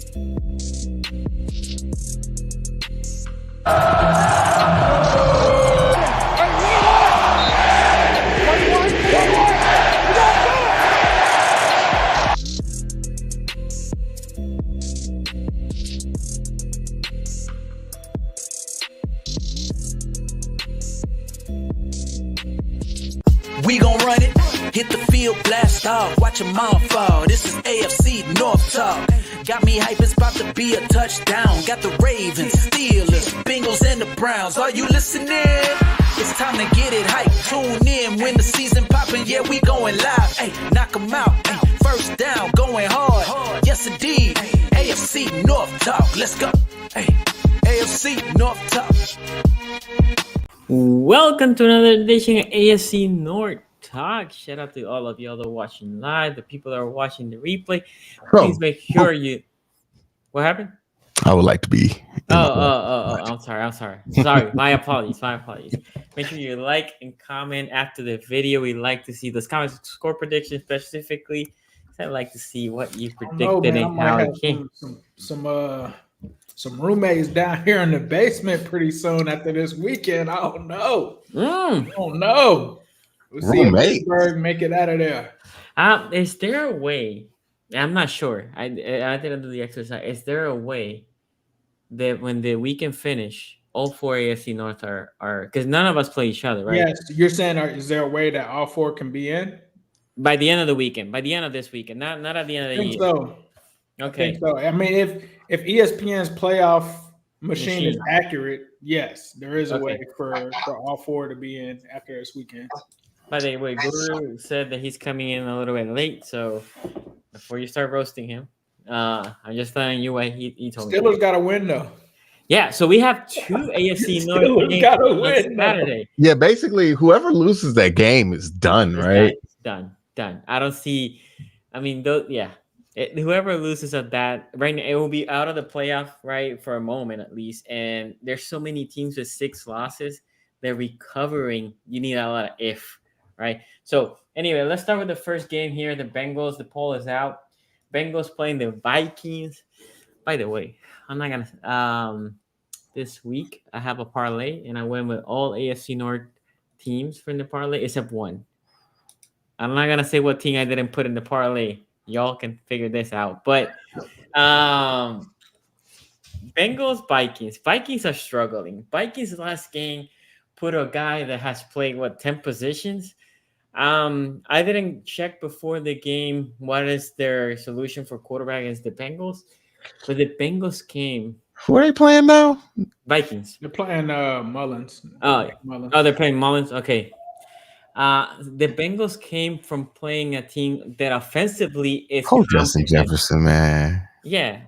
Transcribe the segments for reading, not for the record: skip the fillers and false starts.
We gon' run it, hit the field, blast off, watch them all fall. This is AFC North Talk. Got me hype, it's about to be a touchdown. Got the Ravens, Steelers, Bengals, and the Browns. Are you listening? It's time to get it hype. Tune in when the season poppin'. Yeah, we going live. Hey, knock 'em out. Ay, first down, going hard. Yes, indeed. AFC North Talk. Let's go. Hey, AFC North Talk. Welcome to another edition of AFC North Talk. Shout out to all of y'all that are watching live, the people that are watching the replay. Please make sure you. What happened? I would like to be. I'm sorry. Sorry. My apologies. Make sure you like and comment after the video. We like to see those comments, score predictions specifically. I'd like to see what you predicted and how it came. Some roommates down here in the basement pretty soon after this weekend. I don't know. We'll see if Pittsburgh make it out of there. Is there a way? I'm not sure. I didn't do the exercise. Is there a way that when the weekend finish, all four AFC North are because none of us play each other, right? Yes, you're saying is there a way that all four can be in by the end of the weekend? By the end of this weekend, not at the end of the year. So. Okay. I think so. I mean, if ESPN's playoff machine is accurate, yes, there is a way for all four to be in after this weekend. By the way, Guru said that he's coming in a little bit late, so before you start roasting him, I'm just telling you what he told me. Steelers got to win though. Yeah, so we have two AFC North games on Saturday. Yeah, basically, whoever loses that game is done, right? It's done. I don't see. I mean, whoever loses at that right now, it will be out of the playoff, right, for a moment at least. And there's so many teams with 6 losses. They're recovering. You need a lot of if, right? So anyway, let's start with the first game here. The Bengals. The poll is out. Bengals playing the Vikings. By the way, I'm not gonna. This week I have a parlay, and I went with all AFC North teams from the parlay except one. I'm not gonna say what team I didn't put in the parlay. Y'all can figure this out. But Bengals, Vikings. Vikings are struggling. Vikings last game put a guy that has played, 10 positions? I didn't check before the game what is their solution for quarterback against the Bengals. But the Bengals came. Who are they playing now? Vikings. They're playing Mullins. Mullins. Oh, they're playing Mullins? Okay. The Bengals came from playing a team that offensively is. Oh, Justin Jefferson, man. Yeah.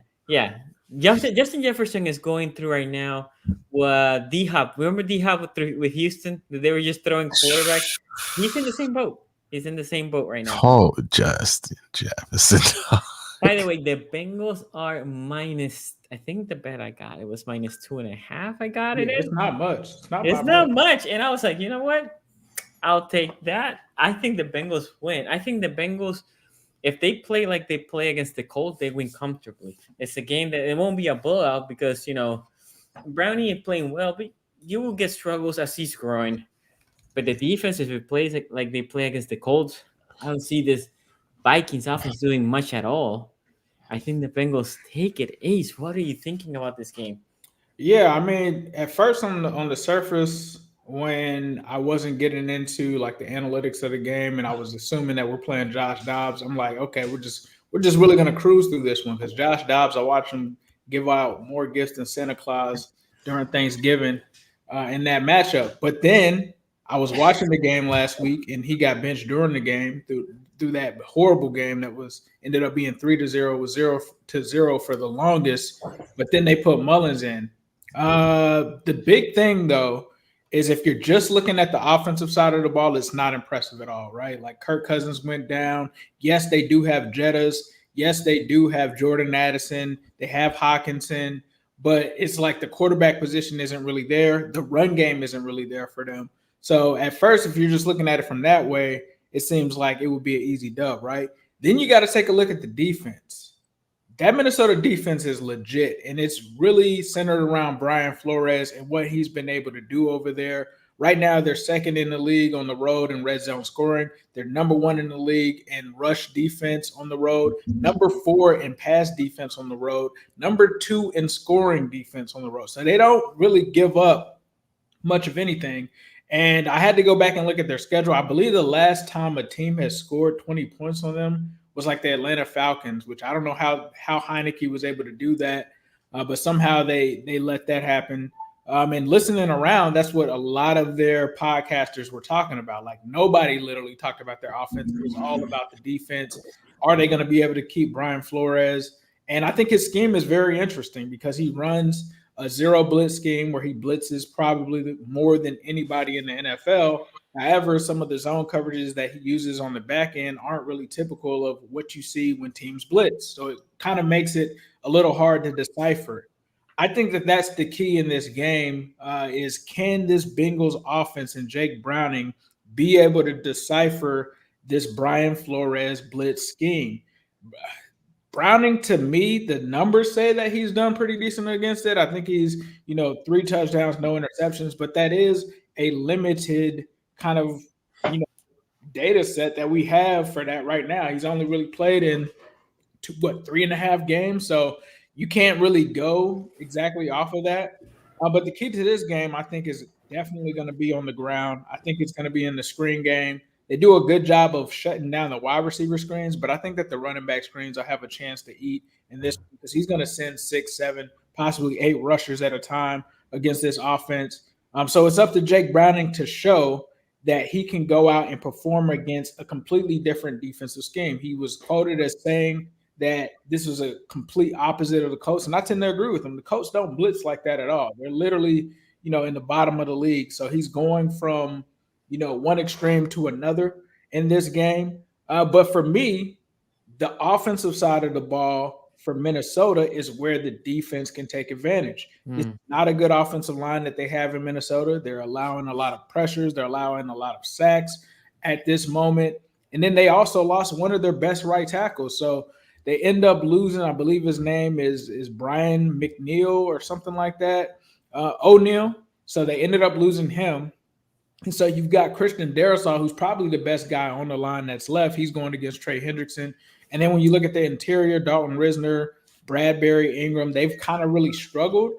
Justin Jefferson is going through right now. D-Hop, remember D-Hop with Houston? They were just throwing quarterbacks. He's in the same boat right now. Oh, Justin Jefferson. By the way, the Bengals are minus. I think the bet I got it was -2.5. I got it. It's not much. It's not much, and I was like, you know what? I'll take that. I think the Bengals win. I think the Bengals, if they play like they play against the Colts, they win comfortably. It's a game that it won't be a blowout because, Brownie is playing well, but you will get struggles as he's growing. But the defense, if it plays like they play against the Colts, I don't see this Vikings offense doing much at all. I think the Bengals take it. Ace, what are you thinking about this game? Yeah, I mean, at first on the surface, when I wasn't getting into like the analytics of the game and I was assuming that we're playing Josh Dobbs, I'm like, okay, we're just really gonna cruise through this one because Josh Dobbs, I watch him give out more gifts than Santa Claus during Thanksgiving in that matchup. But then I was watching the game last week and he got benched during the game through that horrible game that ended up being 3-0 with 0-0 for the longest. But then they put Mullins in. The big thing though is if you're just looking at the offensive side of the ball, it's not impressive at all, right? Like Kirk Cousins went down. Yes, they do have Jettas. Yes, they do have Jordan Addison. They have Hawkinson. But it's like the quarterback position isn't really there. The run game isn't really there for them. So at first, if you're just looking at it from that way, it seems like it would be an easy dub, right? Then you got to take a look at the defense. that Minnesota defense is legit, and it's really centered around Brian Flores and what he's been able to do over there. Right now, they're second in the league on the road in red zone scoring. They're number one in the league in rush defense on the road, number 4 in pass defense on the road, number 2 in scoring defense on the road. So they don't really give up much of anything. And I had to go back and look at their schedule. I believe the last time a team has scored 20 points on them was like the Atlanta Falcons, which I don't know how Heineke was able to do that, but somehow they let that happen. And listening around, that's what a lot of their podcasters were talking about. Like nobody literally talked about their offense. It was all about the defense. Are they going to be able to keep Brian Flores? And I think his scheme is very interesting because he runs a zero blitz scheme where he blitzes probably more than anybody in the NFL. However, some of the zone coverages that he uses on the back end aren't really typical of what you see when teams blitz. So it kind of makes it a little hard to decipher. I think that that's the key in this game is can this Bengals offense and Jake Browning be able to decipher this Brian Flores blitz scheme? Browning, to me, the numbers say that he's done pretty decent against it. I think he's, 3 touchdowns, no interceptions, but that is a limited kind of, data set that we have for that right now. He's only really played in 3.5 games. So you can't really go exactly off of that. But the key to this game, I think, is definitely going to be on the ground. I think it's going to be in the screen game. They do a good job of shutting down the wide receiver screens, but I think that the running back screens will have a chance to eat in this because he's going to send 6, 7, possibly 8 rushers at a time against this offense. So it's up to Jake Browning to show that he can go out and perform against a completely different defensive scheme. He was quoted as saying that this was a complete opposite of the Colts, and I tend to agree with him. The Colts don't blitz like that at all. They're literally, in the bottom of the league. So he's going from one extreme to another in this game. But for me, the offensive side of the ball for Minnesota is where the defense can take advantage. It's not a good offensive line that they have in Minnesota. They're allowing a lot of pressures. They're allowing a lot of sacks at this moment. And then they also lost one of their best right tackles. So they end up losing, I believe his name is Brian McNeil or something like that, O'Neal. So they ended up losing him. And so you've got Christian Darrisaw, who's probably the best guy on the line that's left. He's going against Trey Hendrickson. And then when you look at the interior, Dalton Risner, Bradbury, Ingram, they've kind of really struggled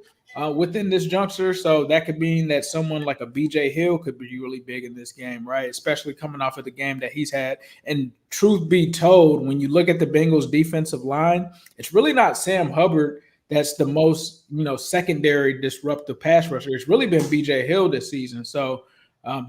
within this juncture. So that could mean that someone like a BJ Hill could be really big in this game, right? Especially coming off of the game that he's had. And truth be told, when you look at the Bengals defensive line, it's really not Sam Hubbard that's the most, secondary disruptive pass rusher. It's really been BJ Hill this season. So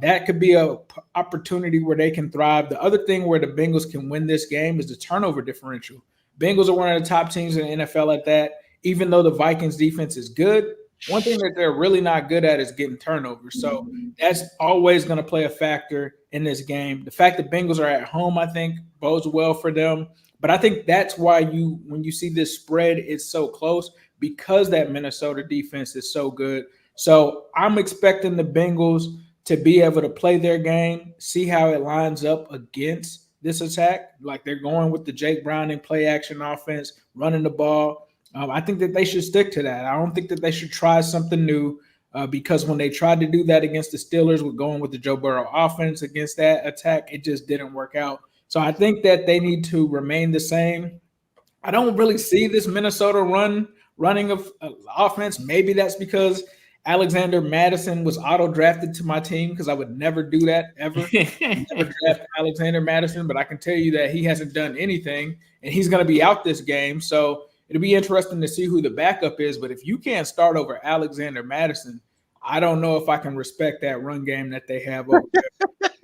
that could be a opportunity where they can thrive. The other thing where the Bengals can win this game is the turnover differential. Bengals are one of the top teams in the NFL at that. Even though the Vikings defense is good, one thing that they're really not good at is getting turnovers. So that's always going to play a factor in this game. The fact that Bengals are at home, I think, bodes well for them. But I think that's why when you see this spread, it's so close because that Minnesota defense is so good. So I'm expecting the Bengals to be able to play their game, see how it lines up against this attack. Like they're going with the Jake Browning play action offense, running the ball. I think that they should stick to that. I don't think that they should try something new because when they tried to do that against the Steelers with going with the Joe Burrow offense against that attack, it just didn't work out. So I think that they need to remain the same. I don't really see this Minnesota running of offense. Maybe that's because Alexander Madison was auto-drafted to my team because I would never do that ever. Never draft Alexander Madison, but I can tell you that he hasn't done anything, and he's going to be out this game. So it'll be interesting to see who the backup is. But if you can't start over Alexander Madison, I don't know if I can respect that run game that they have over there.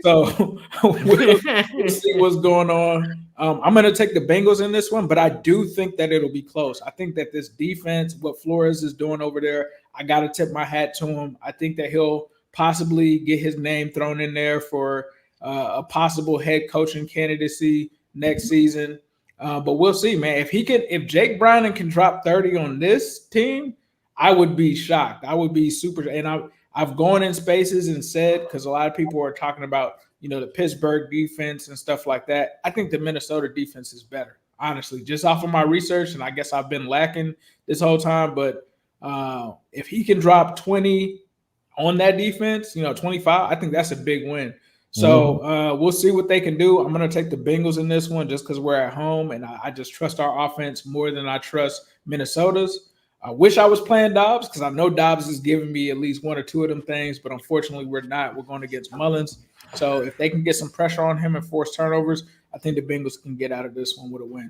So we'll see what's going on. I'm going to take the Bengals in this one, but I do think that it'll be close. I think that this defense, what Flores is doing over there, I got to tip my hat to him. I think that he'll possibly get his name thrown in there for a possible head coaching candidacy next season. But we'll see, man. If Jake Browning can drop 30 on this team, I would be shocked. I would be super. And I've gone in spaces and said, because a lot of people are talking about, the Pittsburgh defense and stuff like that. I think the Minnesota defense is better. honestly, just off of my research, and I guess I've been lacking this whole time. But if he can drop 20 on that defense, 25, I think that's a big win. So we'll see what they can do. I'm going to take the Bengals in this one just because we're at home, and I just trust our offense more than I trust Minnesota's. I wish I was playing Dobbs because I know Dobbs is giving me at least one or two of them things, but unfortunately we're not. We're going against Mullins. So if they can get some pressure on him and force turnovers, I think the Bengals can get out of this one with a win.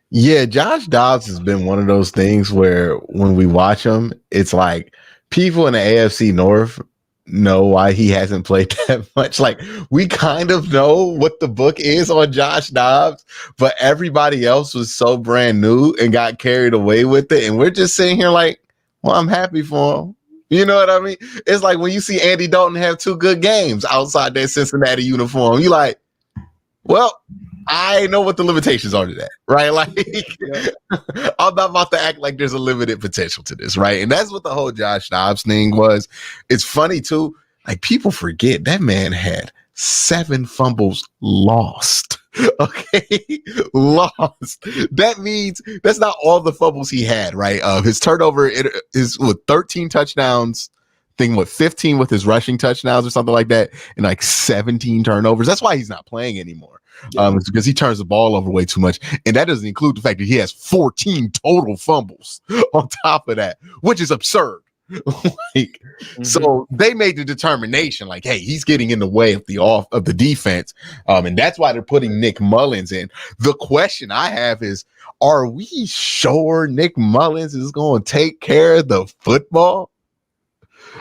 Yeah, Josh Dobbs has been one of those things where when we watch him, it's like people in the AFC North know why he hasn't played that much. Like, we kind of know what the book is on Josh Dobbs, but everybody else was so brand new and got carried away with it. And we're just sitting here like, well, I'm happy for him. You know what I mean? It's like when you see Andy Dalton have 2 good games outside that Cincinnati uniform, you like, well, I know what the limitations are to that, right? Like, I'm not about to act like there's a limited potential to this, right? And that's what the whole Josh Dobbs thing was. It's funny, too. Like, people forget that man had 7 fumbles lost. Okay? Lost. That means that's not all the fumbles he had, right? His turnover is with 13 touchdowns. Thing with 15 with his rushing touchdowns or something like that, and like 17 turnovers. That's why he's not playing anymore. It's because he turns the ball over way too much, and that doesn't include the fact that he has 14 total fumbles on top of that, which is absurd. So they made the determination, like, hey, he's getting in the way of the defense, and that's why they're putting Nick Mullins in. The question I have is, are we sure Nick Mullins is going to take care of the football?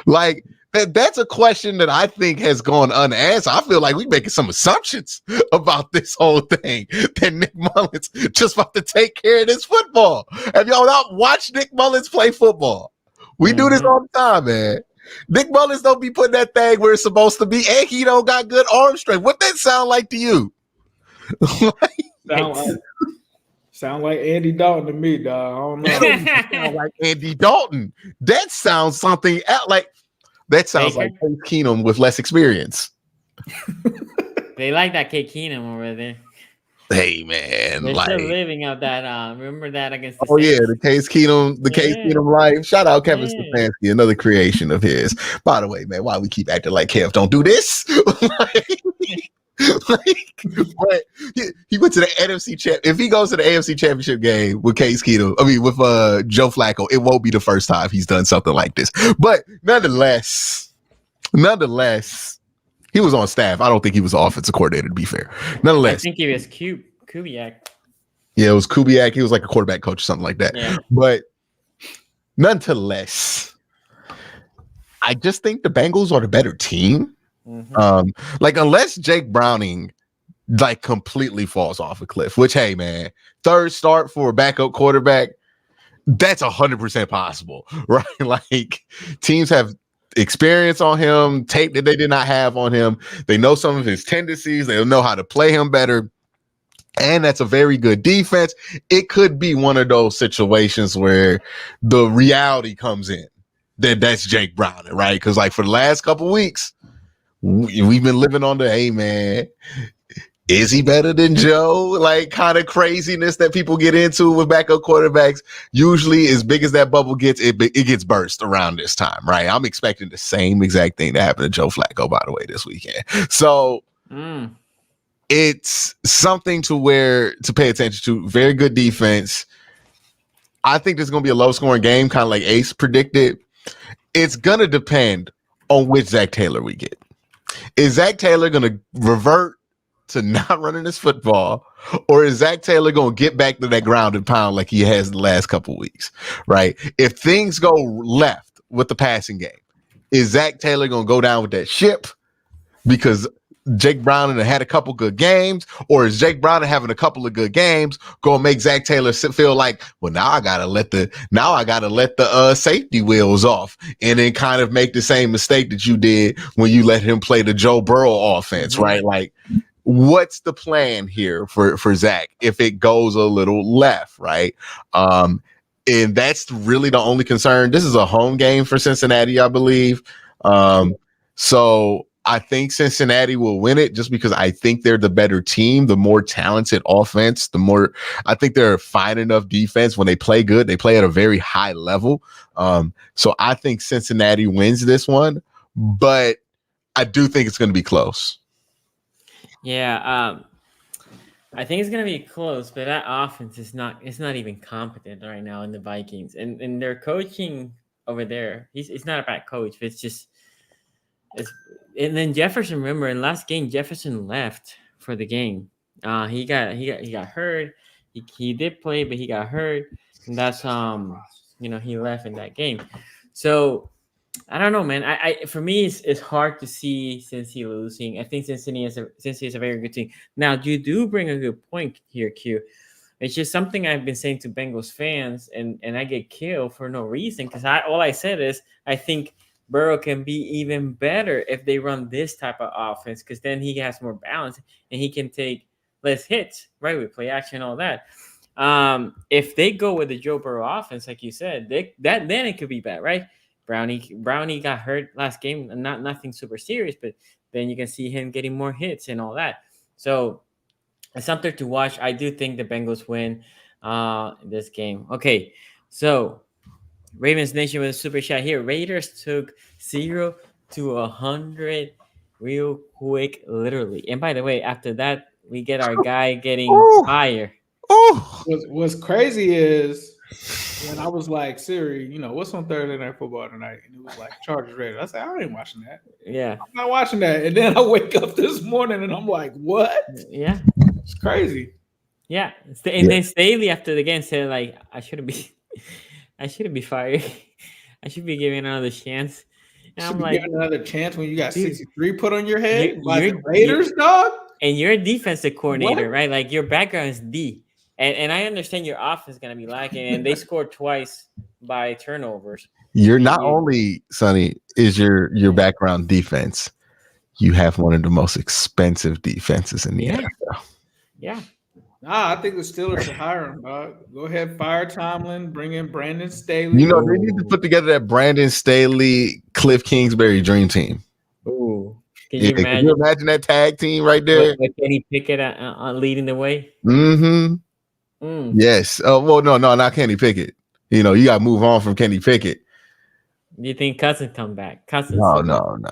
Like, that's a question that I think has gone unanswered. I feel like we're making some assumptions about this whole thing, that Nick Mullins just about to take care of this football. Have y'all not watched Nick Mullins play football? We do this all the time, man. Nick Mullins don't be putting that thing where it's supposed to be, and he don't got good arm strength. What that sound like to you? Sound like Andy Dalton to me, dog. I don't know. Sound like Andy Dalton. That sounds something like that sounds like Case Keenum with less experience. They like that Case Keenum over there. Hey man, they're like, still living out that. Remember that against the Saints? Yeah, the Case Keenum life. Shout out Kevin Stefanski, another creation of his. By the way, man, why we keep acting like Kev don't do this? But he went to the NFC champ. If he goes to the AFC Championship game with Case Keenum, with Joe Flacco, it won't be the first time he's done something like this. But nonetheless, he was on staff. I don't think he was the offensive coordinator, to be fair. Nonetheless, I think he was Kubiak. Yeah, it was Kubiak. He was like a quarterback coach or something like that. Yeah. But nonetheless, I just think the Bengals are the better team. Like, unless Jake Browning like completely falls off a cliff, which, hey man, third start for a backup quarterback, that's 100% possible, right? Like, teams have experience on him, tape that they did not have on him. They know some of his tendencies. They'll know how to play him better. And that's a very good defense. It could be one of those situations where the reality comes in that's Jake Browning, right? Because like for the last couple weeks, we've been living on the, hey man, is he better than Joe? Like, kind of craziness that people get into with backup quarterbacks. Usually, as big as that bubble gets, it gets burst around this time, right? I'm expecting the same exact thing to happen to Joe Flacco, by the way, this weekend. So it's something to pay attention to. Very good defense. I think this is going to be a low-scoring game, kind of like Ace predicted. It's going to depend on which Zach Taylor we get. Is Zach Taylor going to revert to not running his football, or is Zach Taylor going to get back to that ground and pound like he has the last couple of weeks, right? If things go left with the passing game, is Zach Taylor going to go down with that ship because Jake Browning had a couple good games, or is Jake Browning having a couple of good games going to make Zach Taylor feel like, well, now I gotta let the safety wheels off, and then kind of make the same mistake that you did when you let him play the Joe Burrow offense, right? Like, what's the plan here for Zach if it goes a little left, right? And that's really the only concern. This is a home game for Cincinnati, I believe. So I think Cincinnati will win it just because I think they're the better team, the more talented offense, the more I think they're fine enough defense. When they play good, they play at a very high level. So I think Cincinnati wins this one, but I do think it's going to be close. Yeah, I think it's gonna be close, but that offense is not—it's not even competent right now in the Vikings, and their coaching over there. He's not a bad coach, but it's. And then Jefferson, remember in last game, Jefferson left for the game. He got hurt. He did play, but he got hurt, and that's he left in that game. So I don't know, man. I for me, it's hard to see Cincy losing. I think Cincinnati is a very good team. Now, you do bring a good point here, Q. It's just something I've been saying to Bengals fans, and I get killed for no reason because all I said is I think Burrow can be even better if they run this type of offense because then he has more balance and he can take less hits, right, with play action and all that. If they go with the Joe Burrow offense, like you said, then it could be bad, right? Brownie got hurt last game, nothing super serious, but then you can see him getting more hits and all that. So it's something to watch. I do think the Bengals win this game. Okay, so Ravens Nation with a super chat here. Raiders took 0 to 100 real quick, literally. And by the way, after that, we get our guy getting fired. What's crazy is when I was like, Siri, what's on Thursday Night Football tonight? And it was like Chargers Raiders. I said, I ain't watching that. Yeah. I'm not watching that. And then I wake up this morning and I'm like, what? Yeah. It's crazy. Yeah. And then Staley after the game said, like, I shouldn't be fired. I should be giving another chance. And I'm like, another chance when you got 63 put on your head by the Raiders, dog? And you're a defensive coordinator, right? Like your background is D. And I understand your offense is going to be lacking, and they scored twice by turnovers. You're not only, Sonny, is your background defense, you have one of the most expensive defenses in the NFL. Yeah. Nah, I think the Steelers should hire him, dog. Go ahead, fire Tomlin, bring in Brandon Staley. They need to put together that Brandon Staley, Cliff Kingsbury dream team. Ooh. Can you imagine that tag team right there? With Kenny Pickett leading the way? Mm-hmm. Yes. Well, no, not Kenny Pickett. You got to move on from Kenny Pickett. Do you think Cousins come back? No.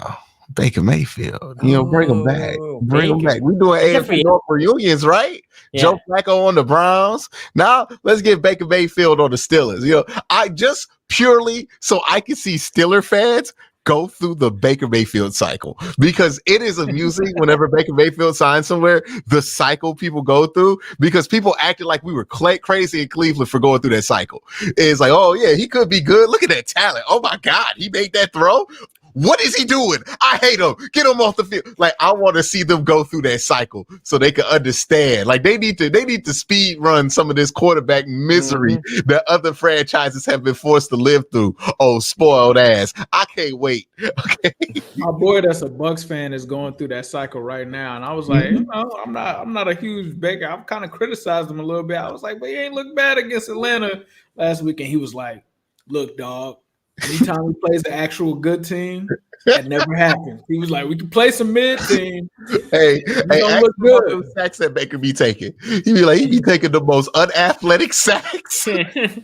Baker Mayfield. Bring him back. Bring him back. We're doing AFC North reunions, right? Yeah. Joe Flacco on the Browns. Now let's get Baker Mayfield on the Steelers. I just purely so I can see Steeler fans go through the Baker Mayfield cycle because it is amusing whenever Baker Mayfield signs somewhere, the cycle people go through because people acted like we were crazy in Cleveland for going through that cycle. It's like, oh yeah, he could be good. Look at that talent. Oh my God, he made that throw. What is he doing? I hate him. Get him off the field. Like, I want to see them go through that cycle so they can understand. Like, they need to speed run some of this quarterback misery that other franchises have been forced to live through. Oh, spoiled ass. I can't wait. Okay. My boy that's a Bucs fan is going through that cycle right now. And I was like, I'm not a huge Baker. I've kind of criticized him a little bit. I was like, but he ain't look bad against Atlanta last week. And he was like, look, dog. Anytime he plays an actual good team, that never happens. He was like, "We can play some mid team." Hey, look good. Sacks that Baker be taking. He be taking the most unathletic sacks. The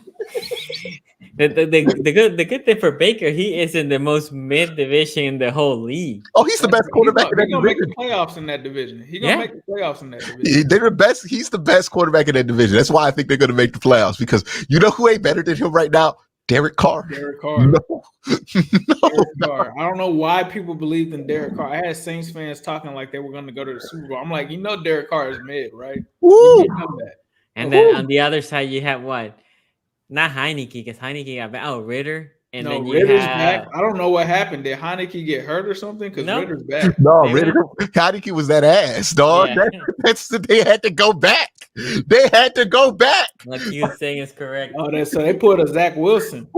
good thing for Baker, he is in the most mid division in the whole league. Oh, he's the best quarterback in that division. Make the playoffs in that division. He's gonna make the playoffs in that division. They're the best. He's the best quarterback in that division. That's why I think they're gonna make the playoffs because who ain't better than him right now? Derek Carr. Derek Carr. No. Derek Carr. I don't know why people believed in Derek Carr. I had Saints fans talking like they were going to go to the Super Bowl. I'm like, Derek Carr is mid, right? Woo. You know that. And then on the other side, you have what? Not Heineke, because Heineke got back. Oh, Ritter. And then Ritter's back. I don't know what happened. Did Heineke get hurt or something? Because Ritter's back. No, Heineke was that ass, dog. Yeah. They had to go back. They had to go back. What you saying is correct. Oh, so they put a Zach Wilson.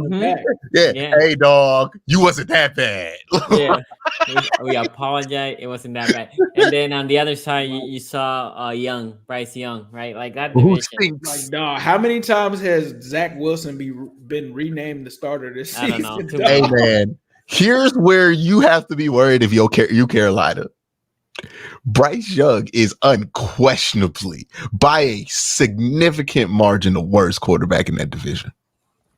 Yeah. Hey, dog, you wasn't that bad. Yeah. We apologize. It wasn't that bad. And then on the other side, you saw Bryce Young, right? Like that division. Like, dog, how many times has Zach Wilson been renamed the starter this season? I don't know. Hey, man. Here's where you have to be worried if you Carolina. Bryce Young is unquestionably by a significant margin the worst quarterback in that division.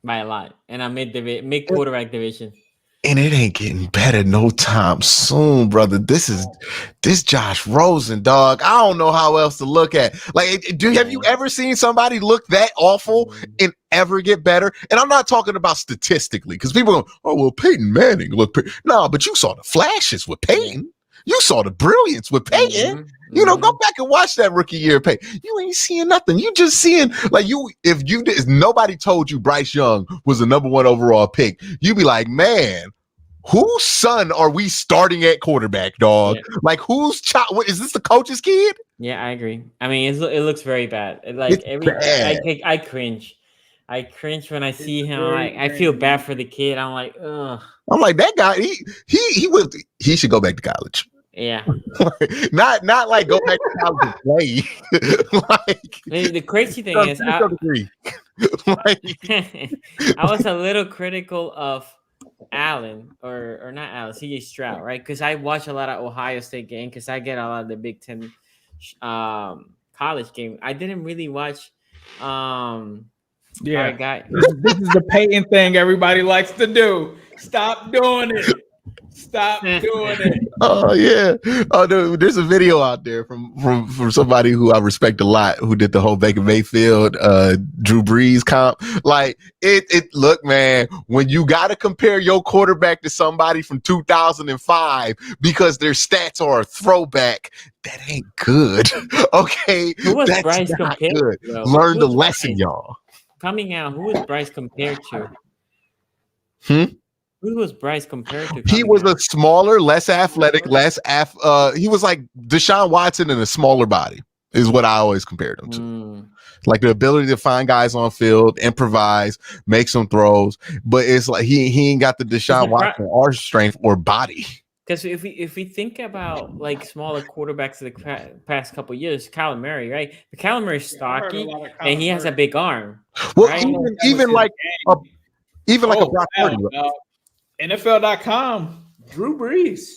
By a lot. And a mid quarterback division. And it ain't getting better no time soon, brother. This Josh Rosen, dog. I don't know how else to look at. Like, have you ever seen somebody look that awful and ever get better? And I'm not talking about statistically, because people go, oh, well, Peyton Manning looked no, but you saw the flashes with Peyton. You saw the brilliance with Peyton. You know, go back and watch that rookie year of Peyton. You ain't seeing nothing. You just seeing like if nobody told you Bryce Young was the number 1 overall pick, you'd be like, man, whose son are we starting at quarterback, dog? Yeah. Like, whose child? What is this? The coach's kid? Yeah, I agree. I mean, it looks very bad. Like I cringe. I cringe when I see him. I feel bad for the kid. I'm like, ugh. I'm like, that guy. He should go back to college. Yeah. not like go back to college and play. Like, the crazy thing is, I was a little critical of Allen or not Allen, CJ Stroud, right? Because I watch a lot of Ohio State game because I get a lot of the Big Ten college game. I didn't really watch. Yeah, guy. This is the Peyton thing everybody likes to do. Stop doing it. Stop doing it. Oh yeah. Oh no, there's a video out there from somebody who I respect a lot who did the whole Baker Mayfield Drew Brees comp. Like it look, man, when you gotta compare your quarterback to somebody from 2005 because their stats are a throwback, that ain't good. Okay. Who was Bryce compared good. To? Learn the lesson, y'all. Coming out, who was Bryce compared to? Who was Bryce compared to? He was a smaller, less athletic, he was like Deshaun Watson in a smaller body, is what I always compared him to. Like the ability to find guys on field, improvise, make some throws, but it's like he ain't got the Deshaun Watson arm strength or body. Because if we think about like smaller quarterbacks of the past couple of years, Kyler Murray, right? But Kyler Murray's stocky and he has a big arm. Well, right? even like a Brock Purdy. NFL.com, Drew Brees.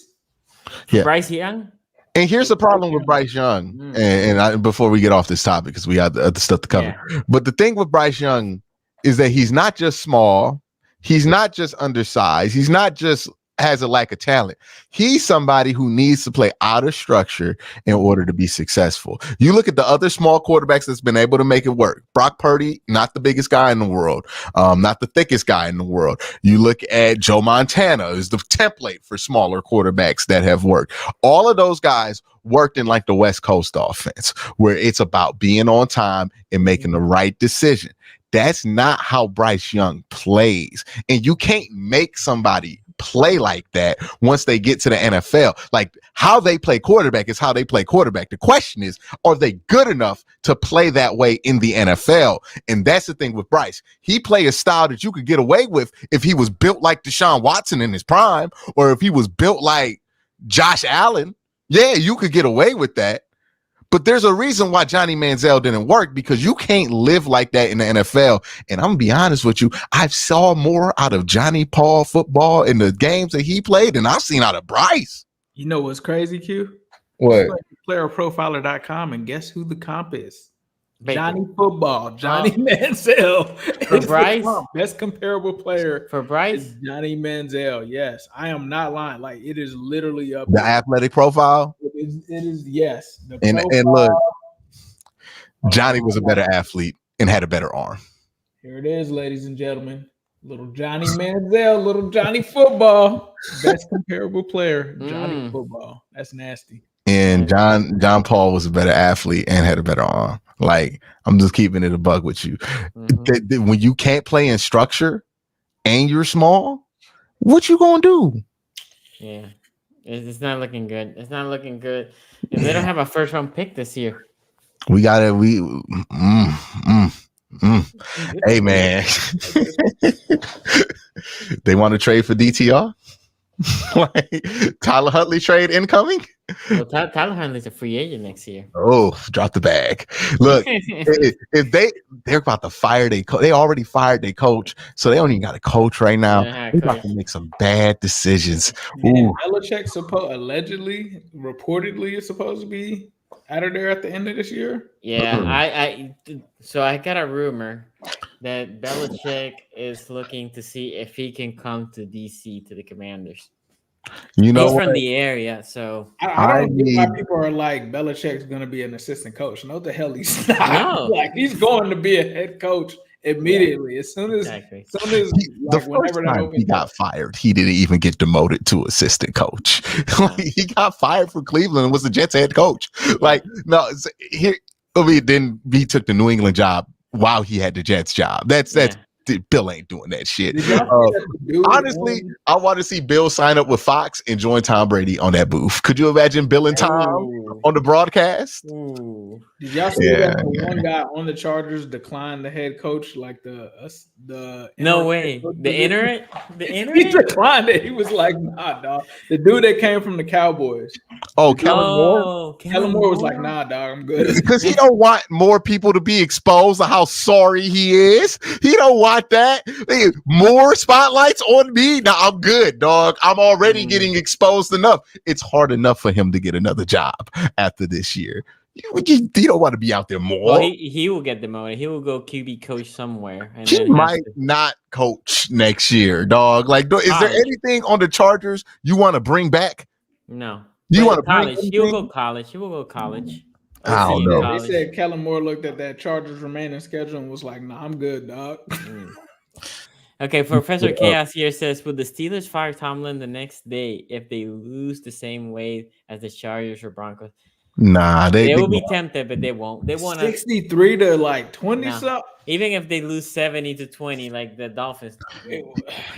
Yeah. Bryce Young. And here's the problem with Bryce Young. And before we get off this topic, because we got the other stuff to cover. Yeah. But the thing with Bryce Young is that he's not just small. He's not just undersized. He's not just has a lack of talent. He's somebody who needs to play out of structure in order to be successful. You look at the other small quarterbacks that's been able to make it work. Brock Purdy, not the biggest guy in the world, not the thickest guy in the world. You look at Joe Montana is the template for smaller quarterbacks that have worked. All of those guys worked in like the West Coast offense, where it's about being on time and making the right decision. That's not how Bryce Young plays. And you can't make somebody play like that once they get to the NFL. Like how they play quarterback is how they play quarterback. The question is, are they good enough to play that way in the NFL? And that's the thing with Bryce. He play a style that you could get away with if he was built like Deshaun Watson in his prime, or if he was built like Josh Allen. Yeah, you could get away with that. But there's a reason why Johnny Manziel didn't work, because you can't live like that in the NFL. And I'm gonna be honest with you, I've saw more out of Johnny Paul football in the games that he played than I've seen out of Bryce. You know what's crazy, Q? What? Playerprofiler.com, and guess who the comp is? Johnny Football, Johnny Manziel. For Bryce, best comparable player for Bryce is Johnny Manziel. Yes, I am not lying. Like it is literally up the athletic profile. It is yes. And look, Johnny was a better athlete and had a better arm. Here it is, ladies and gentlemen. Little Johnny Manziel, little Johnny Football, best comparable player, Johnny Football. That's nasty. And John Paul was a better athlete and had a better arm. Like, I'm just keeping it a buck with you. When you can't play in structure and you're small, what you gonna do? Yeah, it's not looking good. It's not looking good. And they don't have a first round pick this year. We gotta. Hey man, they want to trade for DTR. Like Tyler Huntley trade incoming. Well, Tyler Huntley's a free agent next year. Oh, drop the bag. Look, if they're about to fire their coach, they already fired their coach, so they don't even got a coach right now. They're about to make some bad decisions. And Belichick allegedly, reportedly, is supposed to be out of there at the end of this year. Yeah, so I got a rumor that Belichick is looking to see if he can come to DC to the Commanders. You know, he's from the area, so I don't get why people are like Belichick's going to be an assistant coach. No, the hell he's not. No. Like he's going to be a head coach immediately as soon as the first time he got fired, he didn't even get demoted to assistant coach. He got fired from Cleveland and was the Jets head coach. Like then he took the New England job while he had the Jets job. That's Bill ain't doing that shit. Honestly, I want to see Bill sign up with Fox and join Tom Brady on that booth. Could you imagine Bill and Tom on the broadcast? Ooh. Did y'all see that one guy on the Chargers declined the head coach, like the no way, the interim? He declined it. He was like, nah, dog. The dude that came from the Cowboys. Oh, Kellen Moore. Kellen Moore was like, nah, dog, I'm good. Because he don't want more people to be exposed to how sorry he is. He don't want that. More spotlights on me. Now I'm good, dog. I'm already getting exposed enough. It's hard enough for him to get another job after this year. You don't want to be out there more. Well, he will get demoted. He will go QB coach somewhere. And he might not coach next year, dog. Like, is there anything on the Chargers you want to bring back? No. You want to college? He will go college. I don't know. They said Kellen Moore looked at that Chargers remaining schedule and was like, "Nah, I'm good, dog." Okay, Professor Chaos here says, "Would the Steelers fire Tomlin the next day if they lose the same way as the Chargers or Broncos?" Nah, they will be tempted, but they won't. They want 63 to like 20 something. Even if they lose 70-20, like the Dolphins.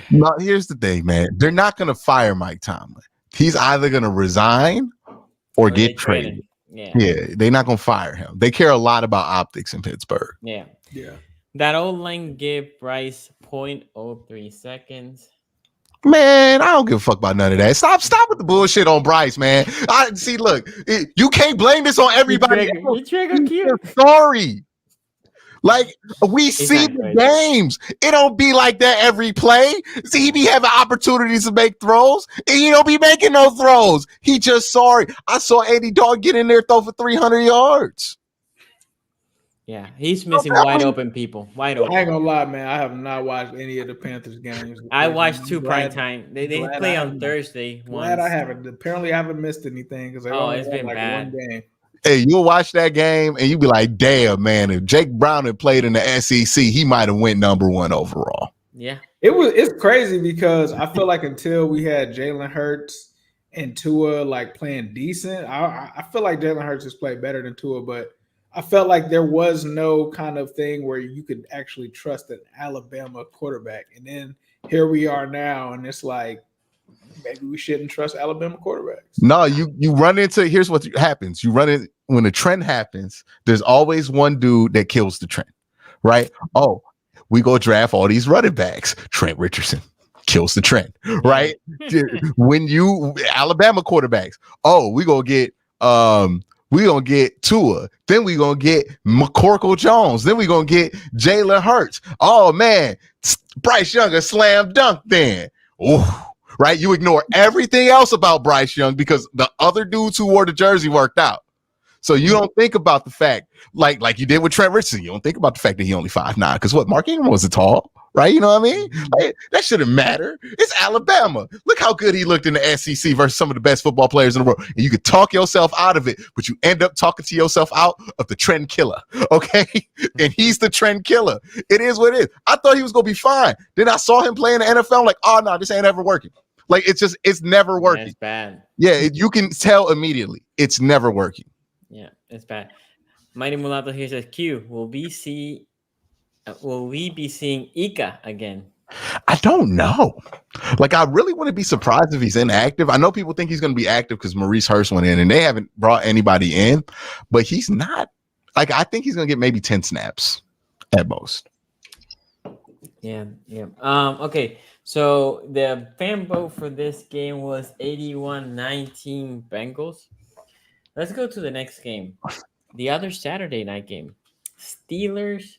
No, here's the thing, man. They're not going to fire Mike Tomlin. He's either going to resign or get traded. Yeah, they're not going to fire him. They care a lot about optics in Pittsburgh. Yeah. That old line gave Bryce 0.03 seconds. Man, I don't give a fuck about none of that. Stop with the bullshit on Bryce, man. Look, you can't blame this on everybody. Sorry. Like, we see the games. It don't be like that every play. See, he be having opportunities to make throws, and he don't be making no throws. He just sorry. I saw Andy Dog get in there, throw for 300 yards. Yeah, he's missing wide open people. Wide open. I ain't gonna lie, man. I have not watched any of the Panthers games. I watched 2 prime time. They play on Thursday. Glad I haven't. Apparently, I haven't missed anything because it's been bad. One game. Hey, you'll watch that game and you'll be like, damn, man, if Jake Brown had played in the SEC, he might have went number 1 overall. Yeah. It's crazy because I feel like until we had Jalen Hurts and Tua like playing decent, I feel like Jalen Hurts has played better than Tua, but I felt like there was no kind of thing where you could actually trust an Alabama quarterback. And then here we are now, and it's like, maybe we shouldn't trust Alabama quarterbacks. No, you run into, here's what happens. You run in, when a trend happens, there's always one dude that kills the trend, right? Oh, we go draft all these running backs. Trent Richardson kills the trend, right? When you Alabama quarterbacks, oh, we gonna get Tua, then we gonna get McCorkle Jones, then we gonna get Jalen Hurts. Oh man, Bryce Young a slam dunk then. Oh, right? You ignore everything else about Bryce Young because the other dudes who wore the jersey worked out. So you don't think about the fact, like you did with Trent Richardson, you don't think about the fact that he only 5'9", because Mark Ingram wasn't tall, right? You know what I mean? Like, that shouldn't matter. It's Alabama. Look how good he looked in the SEC versus some of the best football players in the world. And you could talk yourself out of it, but you end up talking to yourself out of the trend killer, okay? And he's the trend killer. It is what it is. I thought he was going to be fine. Then I saw him play in the NFL. I'm like, oh, no, this ain't ever working. Like, it's never working. It's bad. Yeah, you can tell immediately. It's never working. Yeah, it's bad. Mighty Mulatto here says, Q, will we be seeing Ika again? I don't know. Like, I really wouldn't be surprised if he's inactive. I know people think he's going to be active because Maurice Hurst went in and they haven't brought anybody in, but he's not. Like, I think he's going to get maybe 10 snaps at most. Yeah. Okay, so the fan vote for this game was 81-19 Bengals. Let's go to the next game. The other Saturday night game. Steelers,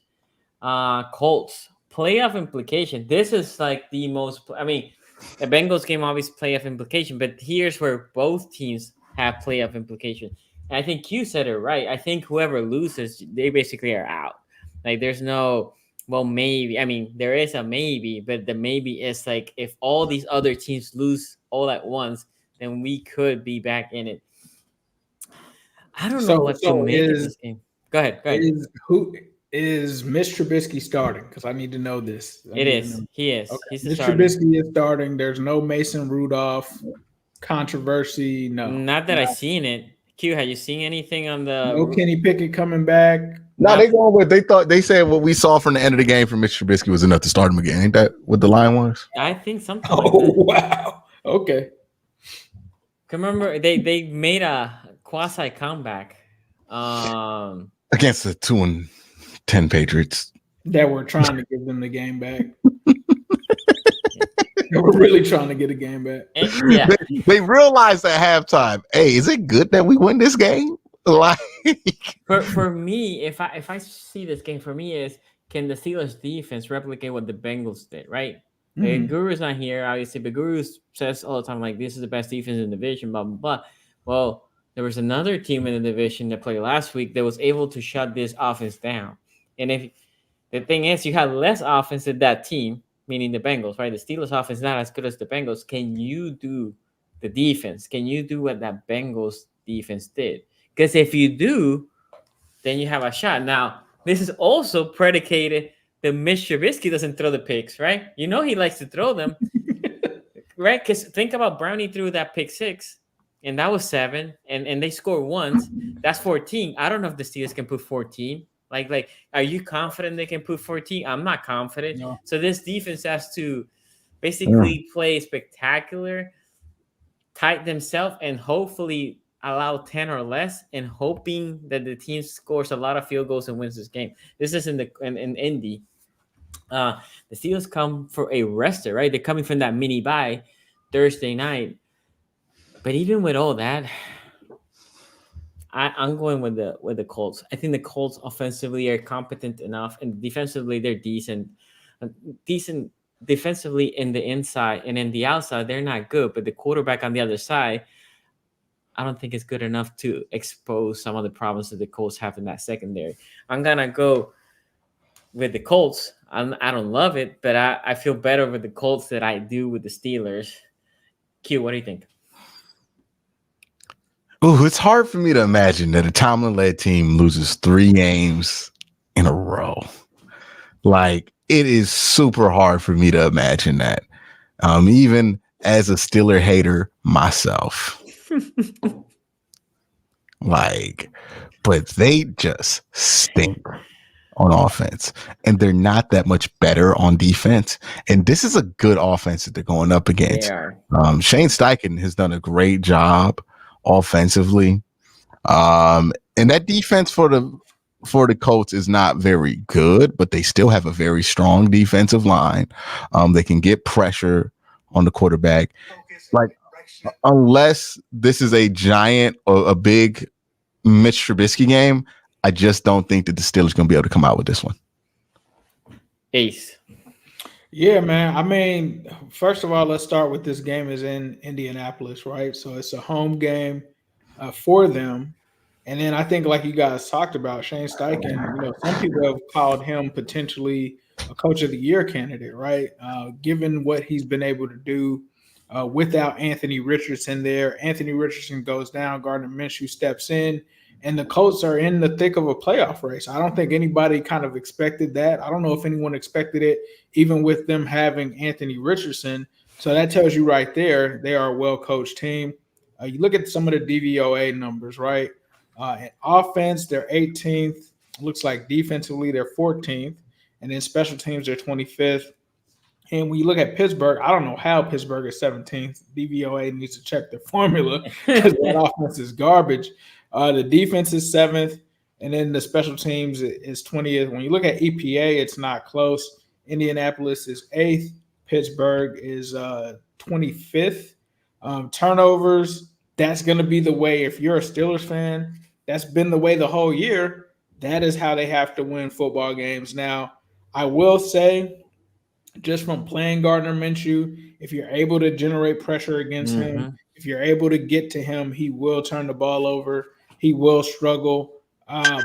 Colts. Playoff implication. This is like the most, I mean, the Bengals game always playoff implication, but here's where both teams have playoff implication. And I think you said it right. I think whoever loses, they basically are out. Like there's no, well, maybe. I mean, there is a maybe, but the maybe is like if all these other teams lose all at once, then we could be back in it. I don't know what to make of this game. Go ahead. Is Mitch Trubisky starting? Because I need to know this. It is. He is. Okay. He's the Mitch starter. Trubisky is starting. There's no Mason Rudolph controversy. No. Not that I've seen it. Q, have you seen anything on the? No Kenny Pickett coming back. No, they going with they said what we saw from the end of the game from Mitch Trubisky was enough to start him again. Ain't that what the line was? I think something. Oh like that. wow. Okay. Remember they made a quasi comeback. Against the 2-10 Patriots. That were trying to give them the game back. They were really trying to get a game back. Yeah. They realized at halftime, hey, is it good that we win this game? Like for me, if I see this game, for me is can the Steelers defense replicate what the Bengals did, right? Mm-hmm. Guru's not here, obviously, but Guru says all the time, like, this is the best defense in the division, blah, blah, blah. Well, there was another team in the division that played last week that was able to shut this offense down. And if the thing is, you had less offense than that team, meaning the Bengals, right? The Steelers offense is not as good as the Bengals. Can you do the defense? Can you do what that Bengals defense did? Because if you do, then you have a shot. Now, this is also predicated that Mitch Trubisky doesn't throw the picks, right? You know he likes to throw them, right? Because think about Brownie threw that pick 6, and that was 7, and they scored once. That's 14. I don't know if the Steelers can put 14. Like, are you confident they can put 14? I'm not confident. No. So this defense has to basically play spectacular, tight themselves, and hopefully allow 10 or less, and hoping that the team scores a lot of field goals and wins this game. This is in Indy. The Steelers come for a rester, right? They're coming from that mini bye Thursday night. But even with all that, I'm going with the Colts. I think the Colts offensively are competent enough, and defensively they're decent defensively in the inside, and in the outside they're not good. But the quarterback on the other side, I don't think it's good enough to expose some of the problems that the Colts have in that secondary. I'm gonna go with the Colts. I don't love it, but I feel better with the Colts than I do with the Steelers. Q, what do you think? Oh, it's hard for me to imagine that a Tomlin-led team loses 3 games in a row. Like, it is super hard for me to imagine that. Even as a Steeler hater myself. But they just stink on offense, and they're not that much better on defense. And this is a good offense that they're going up against. Shane Steichen has done a great job offensively, and that defense for the Colts is not very good, but they still have a very strong defensive line. They can get pressure on the quarterback. Like, unless this is a giant or a big Mitch Trubisky game, I just don't think that the Steelers are going to be able to come out with this one. Ace. Yeah, man. I mean, first of all, let's start with this game is in Indianapolis, right? So it's a home game for them. And then I think, like you guys talked about, Shane Steichen, some people have called him potentially a coach of the year candidate, right? Given what he's been able to do without Anthony Richardson there. Anthony Richardson goes down, Gardner Minshew steps in, and the Colts are in the thick of a playoff race. I don't think anybody kind of expected that. I don't know if anyone expected it, even with them having Anthony Richardson. So that tells you right there, they are a well-coached team. You look at some of the DVOA numbers, right? In offense, they're 18th. Looks like defensively, they're 14th. And then special teams, they're 25th. And when you look at Pittsburgh, I don't know how Pittsburgh is 17th. DVOA needs to check their formula because that offense is garbage. The defense is 7th, and then the special teams is 20th. When you look at EPA, it's not close. Indianapolis is 8th. Pittsburgh is 25th. Turnovers, that's going to be the way. If you're a Steelers fan, that's been the way the whole year. That is how they have to win football games. Now, I will say, just from playing Gardner Minshew, if you're able to generate pressure against him, if you're able to get to him, he will turn the ball over. He will struggle. But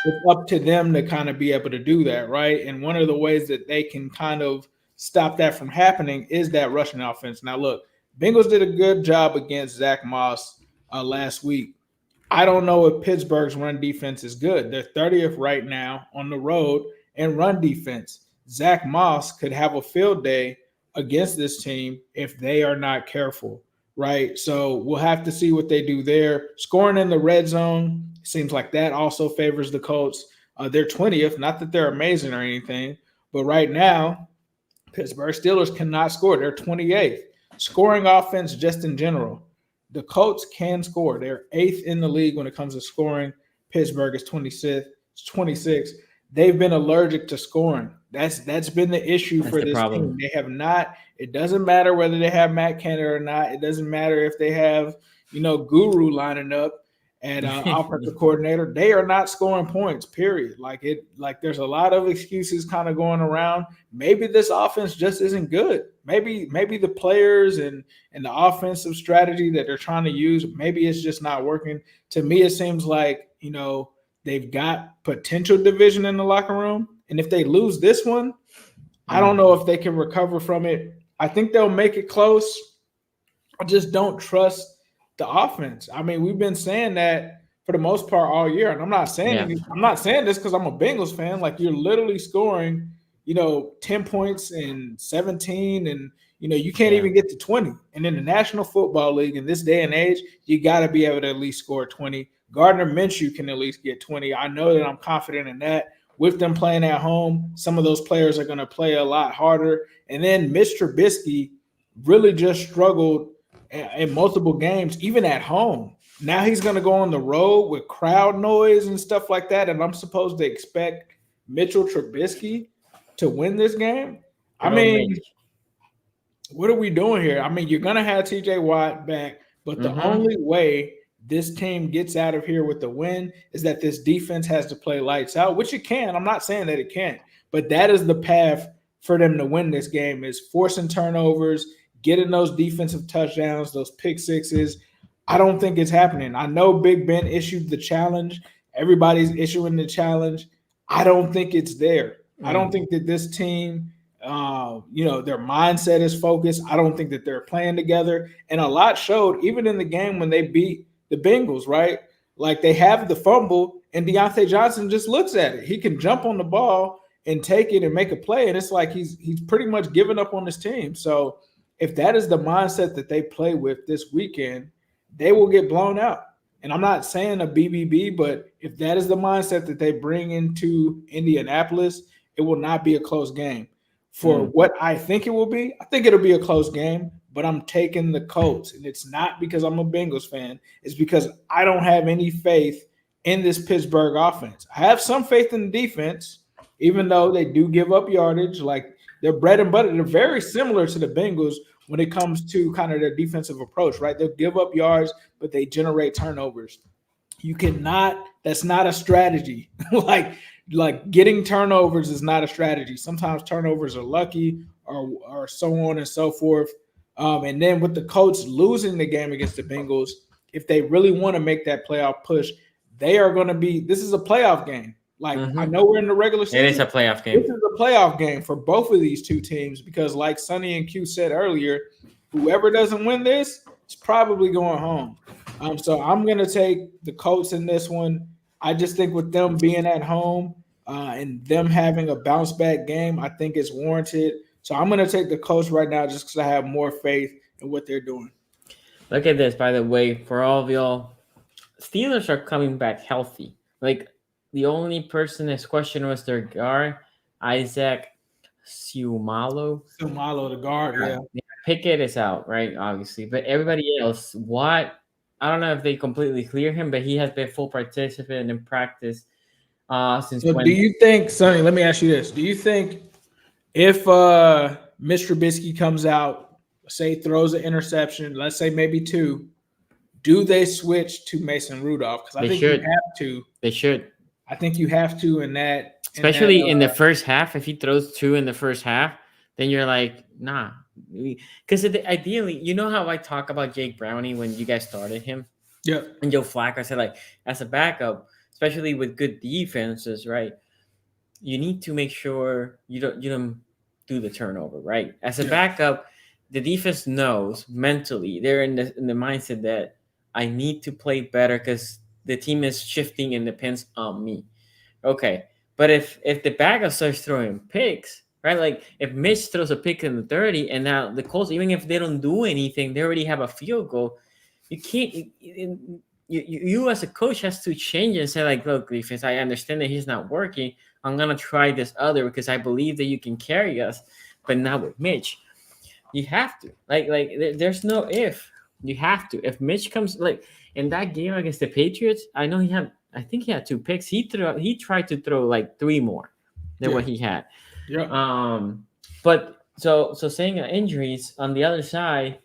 it's up to them to kind of be able to do that, right? And one of the ways that they can kind of stop that from happening is that rushing offense. Now, look, Bengals did a good job against Zach Moss last week. I don't know if Pittsburgh's run defense is good. They're 30th right now on the road in run defense. Zach Moss could have a field day against this team if they are not careful, right? So we'll have to see what they do there. Scoring in the red zone seems like that also favors the Colts. They're 20th, not that they're amazing or anything, but right now, Pittsburgh Steelers cannot score. They're 28th. Scoring offense just in general. The Colts can score. They're 8th in the league when it comes to scoring. Pittsburgh is 26th. They've been allergic to scoring. That's been the issue for this team. They have not. It doesn't matter whether they have Matt Canada or not. It doesn't matter if they have, Guru lining up at offensive coordinator. They are not scoring points, period. Like there's a lot of excuses kind of going around. Maybe this offense just isn't good. Maybe the players and the offensive strategy that they're trying to use, maybe it's just not working. To me, it seems like, they've got potential division in the locker room. And if they lose this one, I don't know if they can recover from it. I think they'll make it close. I just don't trust the offense. I mean, we've been saying that for the most part all year. And I'm not saying this because I'm a Bengals fan. Like, you're literally scoring, 10 points and 17 and you can't even get to 20. And in the National Football League in this day and age, you got to be able to at least score 20. Gardner Minshew can at least get 20. I know that I'm confident in that. With them playing at home, some of those players are going to play a lot harder. And then Mitch Trubisky really just struggled in multiple games, even at home. Now he's going to go on the road with crowd noise and stuff like that, and I'm supposed to expect Mitchell Trubisky to win this game? I mean, what are we doing here? I mean, you're going to have TJ Watt back, but the only way this team gets out of here with the win is that this defense has to play lights out, which it can. I'm not saying that it can't, but that is the path for them to win this game, is forcing turnovers, getting those defensive touchdowns, those pick sixes. I don't think it's happening. I know Big Ben issued the challenge. Everybody's issuing the challenge. I don't think it's there. I don't think that this team, their mindset is focused. I don't think that they're playing together. And a lot showed even in the game when they beat the Bengals, right? Like, they have the fumble and Deontay Johnson just looks at it. He can jump on the ball and take it and make a play. And it's like he's pretty much given up on his team. So if that is the mindset that they play with this weekend, they will get blown out. And I'm not saying a BBB, but if that is the mindset that they bring into Indianapolis, it will not be a close game. For what I think it will be, I think it'll be a close game, but I'm taking the Colts. And it's not because I'm a Bengals fan. It's because I don't have any faith in this Pittsburgh offense. I have some faith in the defense, even though they do give up yardage. Like, their bread and butter, they're very similar to the Bengals when it comes to kind of their defensive approach, right? They'll give up yards, but they generate turnovers. You cannot, that's not a strategy. like getting turnovers is not a strategy. Sometimes turnovers are lucky or so on and so forth. And then with the Colts losing the game against the Bengals, if they really want to make that playoff push, they are going to be, this is a playoff game. Like, I know we're in the regular season. It is a playoff game. This is a playoff game for both of these two teams because, like Sonny and Q said earlier, whoever doesn't win this is probably going home. So I'm going to take the Colts in this one. I just think with them being at home and them having a bounce back game, I think it's warranted. So I'm going to take the Colts right now just because I have more faith in what they're doing. Look at this, by the way, for all of y'all. Steelers are coming back healthy. Like, the only person that's questioned was their guard, Isaac Seumalo. Seumalo, the guard, yeah. Pickett is out, right, obviously. But everybody else, I don't know if they completely clear him, but he has been full participant in practice since So do you think, Sonny, let me ask you this. Do you think if Mitch Trubisky comes out, say throws an interception, let's say maybe two, do they switch to Mason Rudolph? Because I think you have to. They should. I think you have to in that. Especially in the first half. If he throws 2 in the first half, then you're like, nah. Because ideally, you know how I talk about Jake Browning when you guys started him? Yeah. And Joe Flacco, I said, like, as a backup, especially with good defenses, right? You need to make sure you don't do the turnover, right? As a backup, the defense knows mentally, they're in the mindset that I need to play better because the team is shifting and depends on me. Okay. But if the backup starts throwing picks, right? Like if Mitch throws a pick in the 30 and now the Colts, even if they don't do anything, they already have a field goal. You can't you as a coach has to change and say, like, look, defense, I understand that he's not working. I'm gonna try this other because I believe that you can carry us, but not with Mitch. You have to. Like there's no if. You have to. If Mitch comes, like in that game against the Patriots, I think he had 2 picks. He tried to throw like 3 more than what he had. Yeah. But so saying injuries on the other side,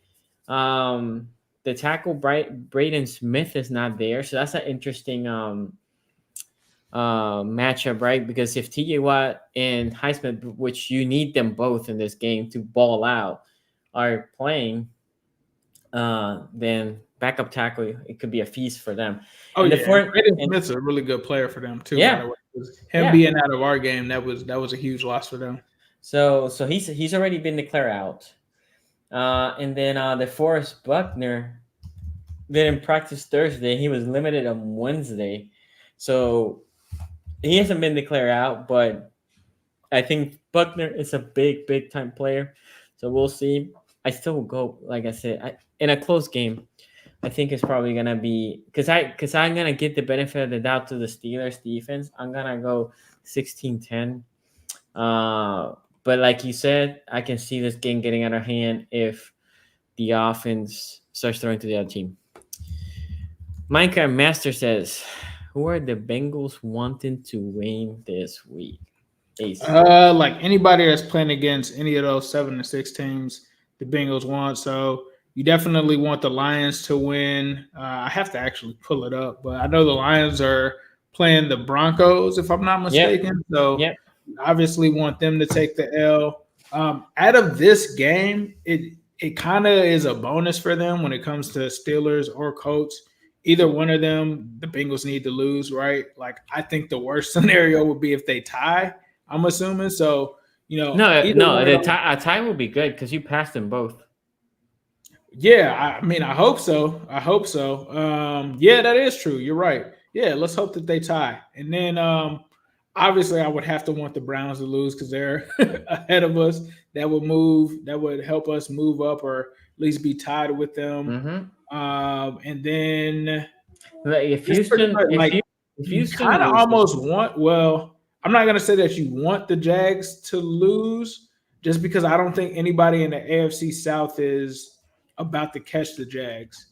the tackle Braden Smith is not there, so that's an interesting matchup, right? Because if TJ Watt and Highsmith, which you need them both in this game to ball out, are playing, then backup tackle, it could be a feast for them. Oh, and Braden Smith's a really good player for them too. Yeah, by the way. Him being out of our game, that was a huge loss for them. So he's already been declared out. And then DeForest Buckner didn't practice Thursday. He was limited on Wednesday. So he hasn't been declared out, but I think Buckner is a big time player. So we'll see. I still will go, like I said, in a close game. I think it's probably gonna be because I'm gonna give the benefit of the doubt to the Steelers defense. I'm gonna go 16-10. But like you said, I can see this game getting out of hand if the offense starts throwing to the other team. Micah Master says, who are the Bengals wanting to win this week? Like anybody that's playing against any of those 7-6 teams, the Bengals want. So you definitely want the Lions to win. I have to actually pull it up, but I know the Lions are playing the Broncos, if I'm not mistaken. So obviously want them to take the L. Out of this game, it kind of is a bonus for them when it comes to Steelers or Colts. Either one of them, the Bengals need to lose, right? Like I think the worst scenario would be if they tie. I'm assuming so. A tie will be good because you passed them both. Yeah, I mean, I hope so. Yeah, that is true. You're right. Yeah, let's hope that they tie. And then obviously I would have to want the Browns to lose because they're ahead of us. That would help us move up or at least be tied with them. Mm-hmm. And then if Houston kind of almost want, well, I'm not gonna say that you want the Jags to lose just because I don't think anybody in the AFC South is about to catch the Jags.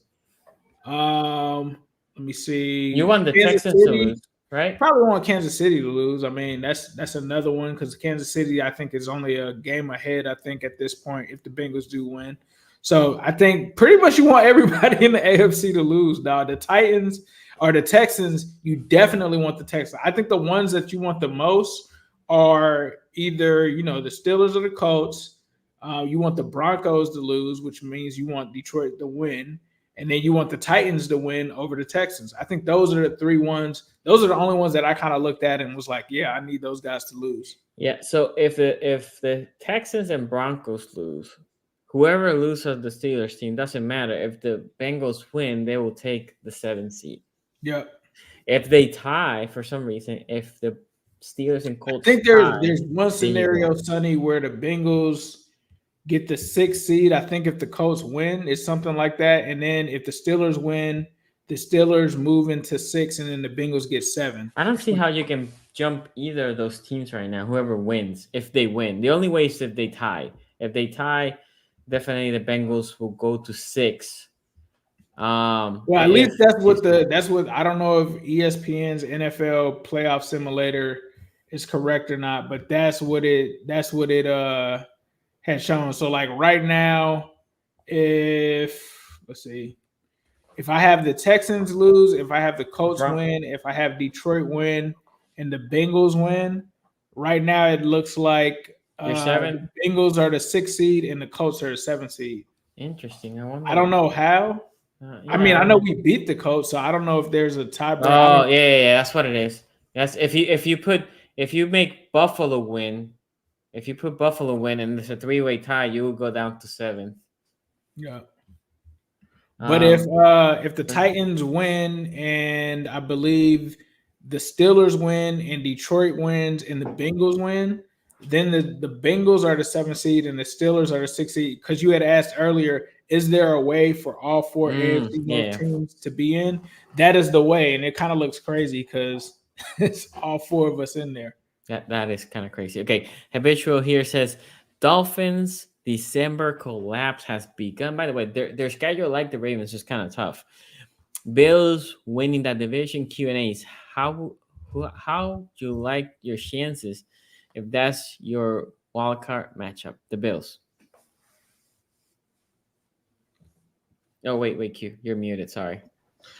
Let me see. You want the Texans to lose, right? Probably want Kansas City to lose. I mean, that's another one because Kansas City, I think, is only a game ahead, I think, at this point, if the Bengals do win. So I think pretty much you want everybody in the AFC to lose, dog. The Titans or the Texans, you definitely want the Texans. I think the ones that you want the most are either, the Steelers or the Colts. You want the Broncos to lose, which means you want Detroit to win. And then you want the Titans to win over the Texans. I think those are the 3 ones. Those are the only ones that I kind of looked at and was like, yeah, I need those guys to lose. Yeah, so if the Texans and Broncos lose, whoever loses the Steelers team, doesn't matter. If the Bengals win, they will take the 7th seed. Yeah. If they tie for some reason, if the Steelers and Colts I think there's one scenario, Sonny, where the Bengals get the 6th seed. I think if the Colts win, it's something like that. And then if the Steelers win, the Steelers move into 6, and then the Bengals get 7. I don't see how you can jump either of those teams right now, whoever wins, if they win. The only way is if they tie. If they tie, definitely the Bengals will go to 6. Well, at least that's what I don't know if ESPN's NFL playoff simulator is correct or not, but that's what it has shown. So like right now, if let's see, if I have the Texans lose, if I have the Colts Bron- win, if I have Detroit win, and the Bengals win, right now it looks like You're the 7. Bengals are the 6th seed and the Colts are the 7th seed. Interesting. I wonder. I don't know how. I mean, Yeah, I know we beat the Colts, so I don't know if there's a tiebreaker. Oh, yeah, that's what it is. That's if you make Buffalo win, if you put Buffalo win and it's a 3-way tie, you will go down to 7th. Yeah. But if the but- Titans win and I believe the Steelers win and Detroit wins and the Bengals win, then the Bengals are the 7th seed and the Steelers are the 6th seed. Because you had asked earlier, is there a way for all 4 AFC North teams to be in? That is the way, and it kind of looks crazy because it's all 4 of us in there. That is kind of crazy. Okay, Habitual here says Dolphins December collapse has begun. By the way, their schedule, like the Ravens, is kind of tough. Bills winning that division. Q&As. How do you like your chances if that's your wild card matchup? The Bills. Oh wait, Q, you're muted. Sorry.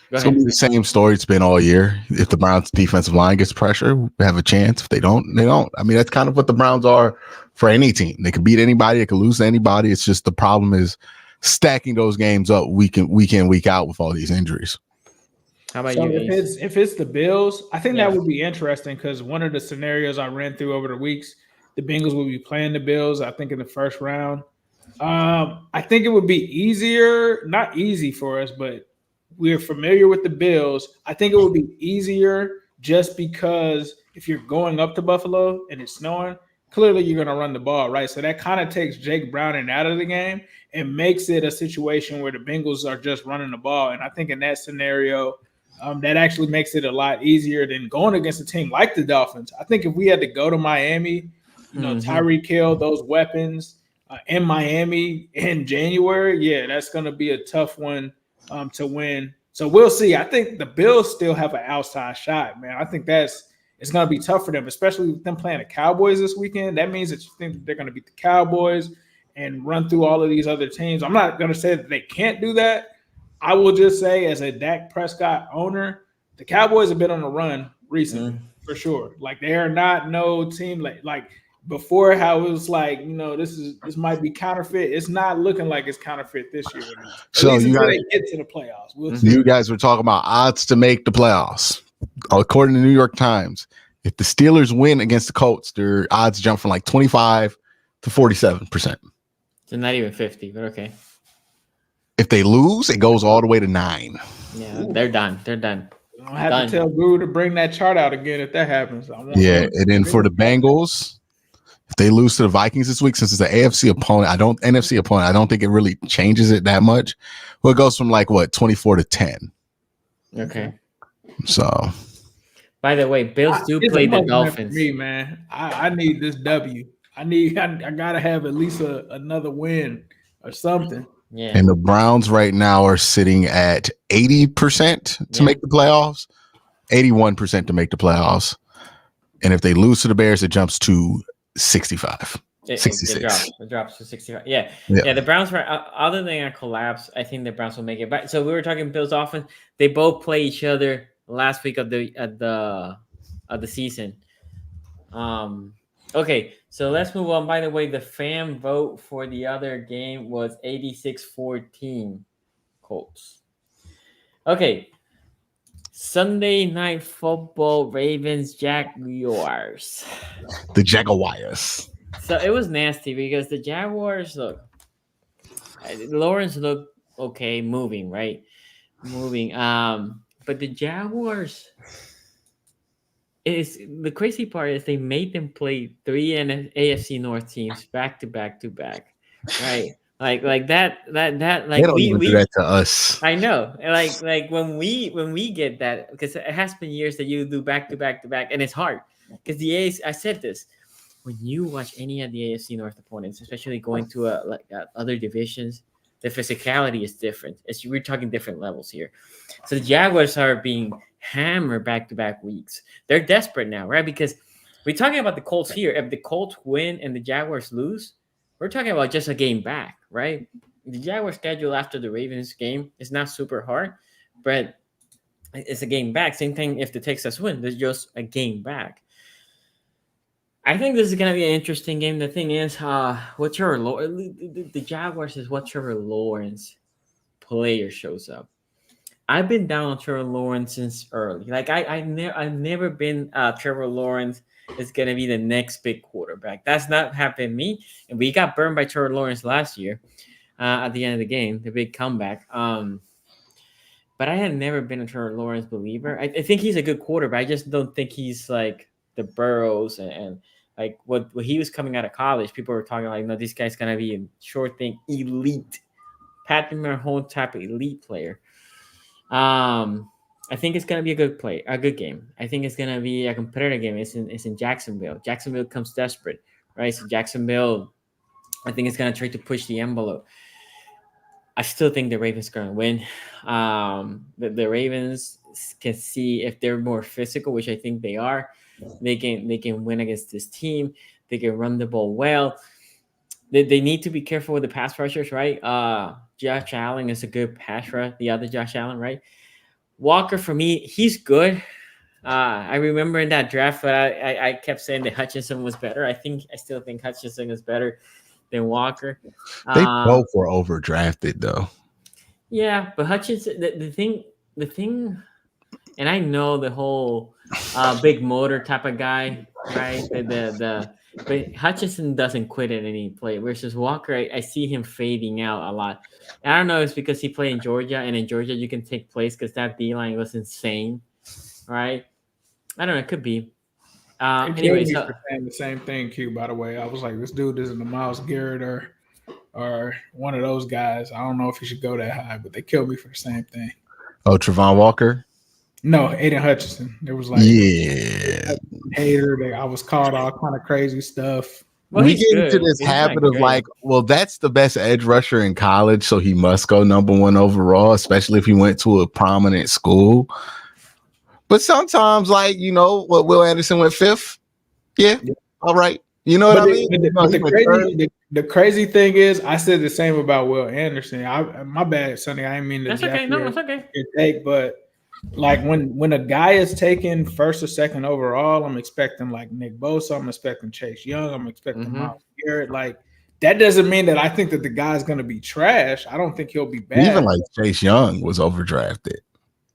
It's going to be the same story it's been all year. If the Browns' defensive line gets pressure, we have a chance. If they don't, they don't. I mean, that's kind of what the Browns are for any team. They can beat anybody. They can lose to anybody. It's just the problem is stacking those games up week in, week out with all these injuries. How about So you? if it's the Bills, I think that would be interesting because one of the scenarios I ran through over the weeks, the Bengals will be playing the Bills, I think, in the first round. I think it would be easier, not easy for us, but we're familiar with the Bills. I think it would be easier just because if you're going up to Buffalo and it's snowing, clearly you're going to run the ball, right? So that kind of takes Jake Browning out of the game and makes it a situation where the Bengals are just running the ball. And I think in that scenario, that actually makes it a lot easier than going against a team like the Dolphins. I think if we had to go to Miami, Tyreek Hill, those weapons in Miami in January, yeah, that's going to be a tough one to win. So we'll see. I think the Bills still have an outside shot, man. I think it's going to be tough for them, especially with them playing the Cowboys this weekend. That means that you think that they're going to beat the Cowboys and run through all of these other teams. I'm not going to say that they can't do that. I will just say, as a Dak Prescott owner, the Cowboys have been on the run recently, for sure. Like, they are not no team like before, how it was like, this might be counterfeit. It's not looking like it's counterfeit this year. So you guys get to the playoffs. You guys were talking about odds to make the playoffs. According to New York Times, if the Steelers win against the Colts, their odds jump from like 25 to 47%. So not even 50, but okay. If they lose, it goes all the way to 9. Yeah, they're done. They're done. I don't have to tell Guru to bring that chart out again if that happens. And then for the Bengals, if they lose to the Vikings this week, since it's an NFC opponent, I don't think it really changes it that much. Well, it goes from 24 to 10. Okay. So, by the way, Bills do play the Dolphins. Me, man, I need this W. I gotta have at least another win or something. Yeah. And the Browns right now are sitting at 80% to make the playoffs, 81% to make the playoffs. And if they lose to the Bears, it jumps to 65. 66. It drops to 65. Yeah. The Browns were, other than a collapse, I think the Browns will make it back. So we were talking Bills offense. They both play each other last week of the season. Okay, so let's move on. By the way, the fan vote for the other game was 86-14 Colts. Okay. Sunday Night Football, Ravens, Jaguars. The Jaguars. So it was nasty because the Jaguars Lawrence looked okay, moving. But the Jaguars, the crazy part is they made them play 3 AFC North teams back to back, right? Like that. Like they don't even do that to us. I know. Like when we get that, because it has been years that you do back to back, and it's hard because I said this. When you watch any of the AFC North opponents, especially going to other divisions, the physicality is different. We're talking different levels here. So the Jaguars are being hammered back-to-back weeks. They're desperate now, right? Because we're talking about the Colts here. If the Colts win and the Jaguars lose, we're talking about just a game back, right? the Jaguars schedule after the Ravens game is not super hard, but it's a game back. Same thing if the Texans win, there's just a game back. I think this is gonna be an interesting game. The thing is, what Trevor the Jaguars is what Trevor Lawrence player shows up. I've been down on Trevor Lawrence since early. Like I've never been Trevor Lawrence is gonna be the next big quarterback. That's not happened to me. And we got burned by Trevor Lawrence last year at the end of the game, the big comeback. But I had never been a Trevor Lawrence believer. I think he's a good quarterback. I just don't think he's like the Burrows and like what he was coming out of college. People were talking like, no, this guy's gonna be a short thing, elite, Patrick Mahomes type of elite player. I think it's gonna be a good game. I think it's gonna be a competitive game. It's in Jacksonville. Jacksonville comes desperate, right? So Jacksonville, I think it's gonna try to push the envelope. I still think the Ravens are gonna win. The Ravens can see if they're more physical, which I think they are. They can win against this team. They can run the ball well. They need to be careful with the pass rushers, right? Josh Allen is a good pass rush. The other Josh Allen, right? Walker, for me, he's good. I remember in that draft, but I kept saying that Hutchinson was better. I still think Hutchinson is better than Walker. They both were overdrafted, though. Yeah, but Hutchinson, the thing, and I know the whole big motor type of guy, right? But Hutchinson doesn't quit at any play. Versus Walker, I see him fading out a lot. I don't know if it's because he played in Georgia, and in Georgia you can take plays because that D line was insane, right? I don't know. It could be. Anyway, so saying the same thing, Q. By the way, I was like, this dude isn't a Myles Garrett or one of those guys. I don't know if he should go that high, but they killed me for the same thing. Oh, Trevon Walker. No, Aiden Hutchinson. There was like hater. I was called all kind of crazy stuff. Well, we get into this habit of like, well, that's the best edge rusher in college, so he must go number one overall, especially if he went to a prominent school. But sometimes, like, you know, what Will Anderson went fifth. Yeah. All right. You know what I mean? The crazy thing is, I said the same about Will Anderson. My bad, Sonny. I didn't mean to. That's okay. No, it's okay. Take, but like when a guy is taken first or second overall, I'm expecting like Nick Bosa. I'm expecting Chase Young. I'm expecting Myles Garrett. Like that doesn't mean that I think that the guy's going to be trash. I don't think he'll be bad. Even like Chase Young was overdrafted.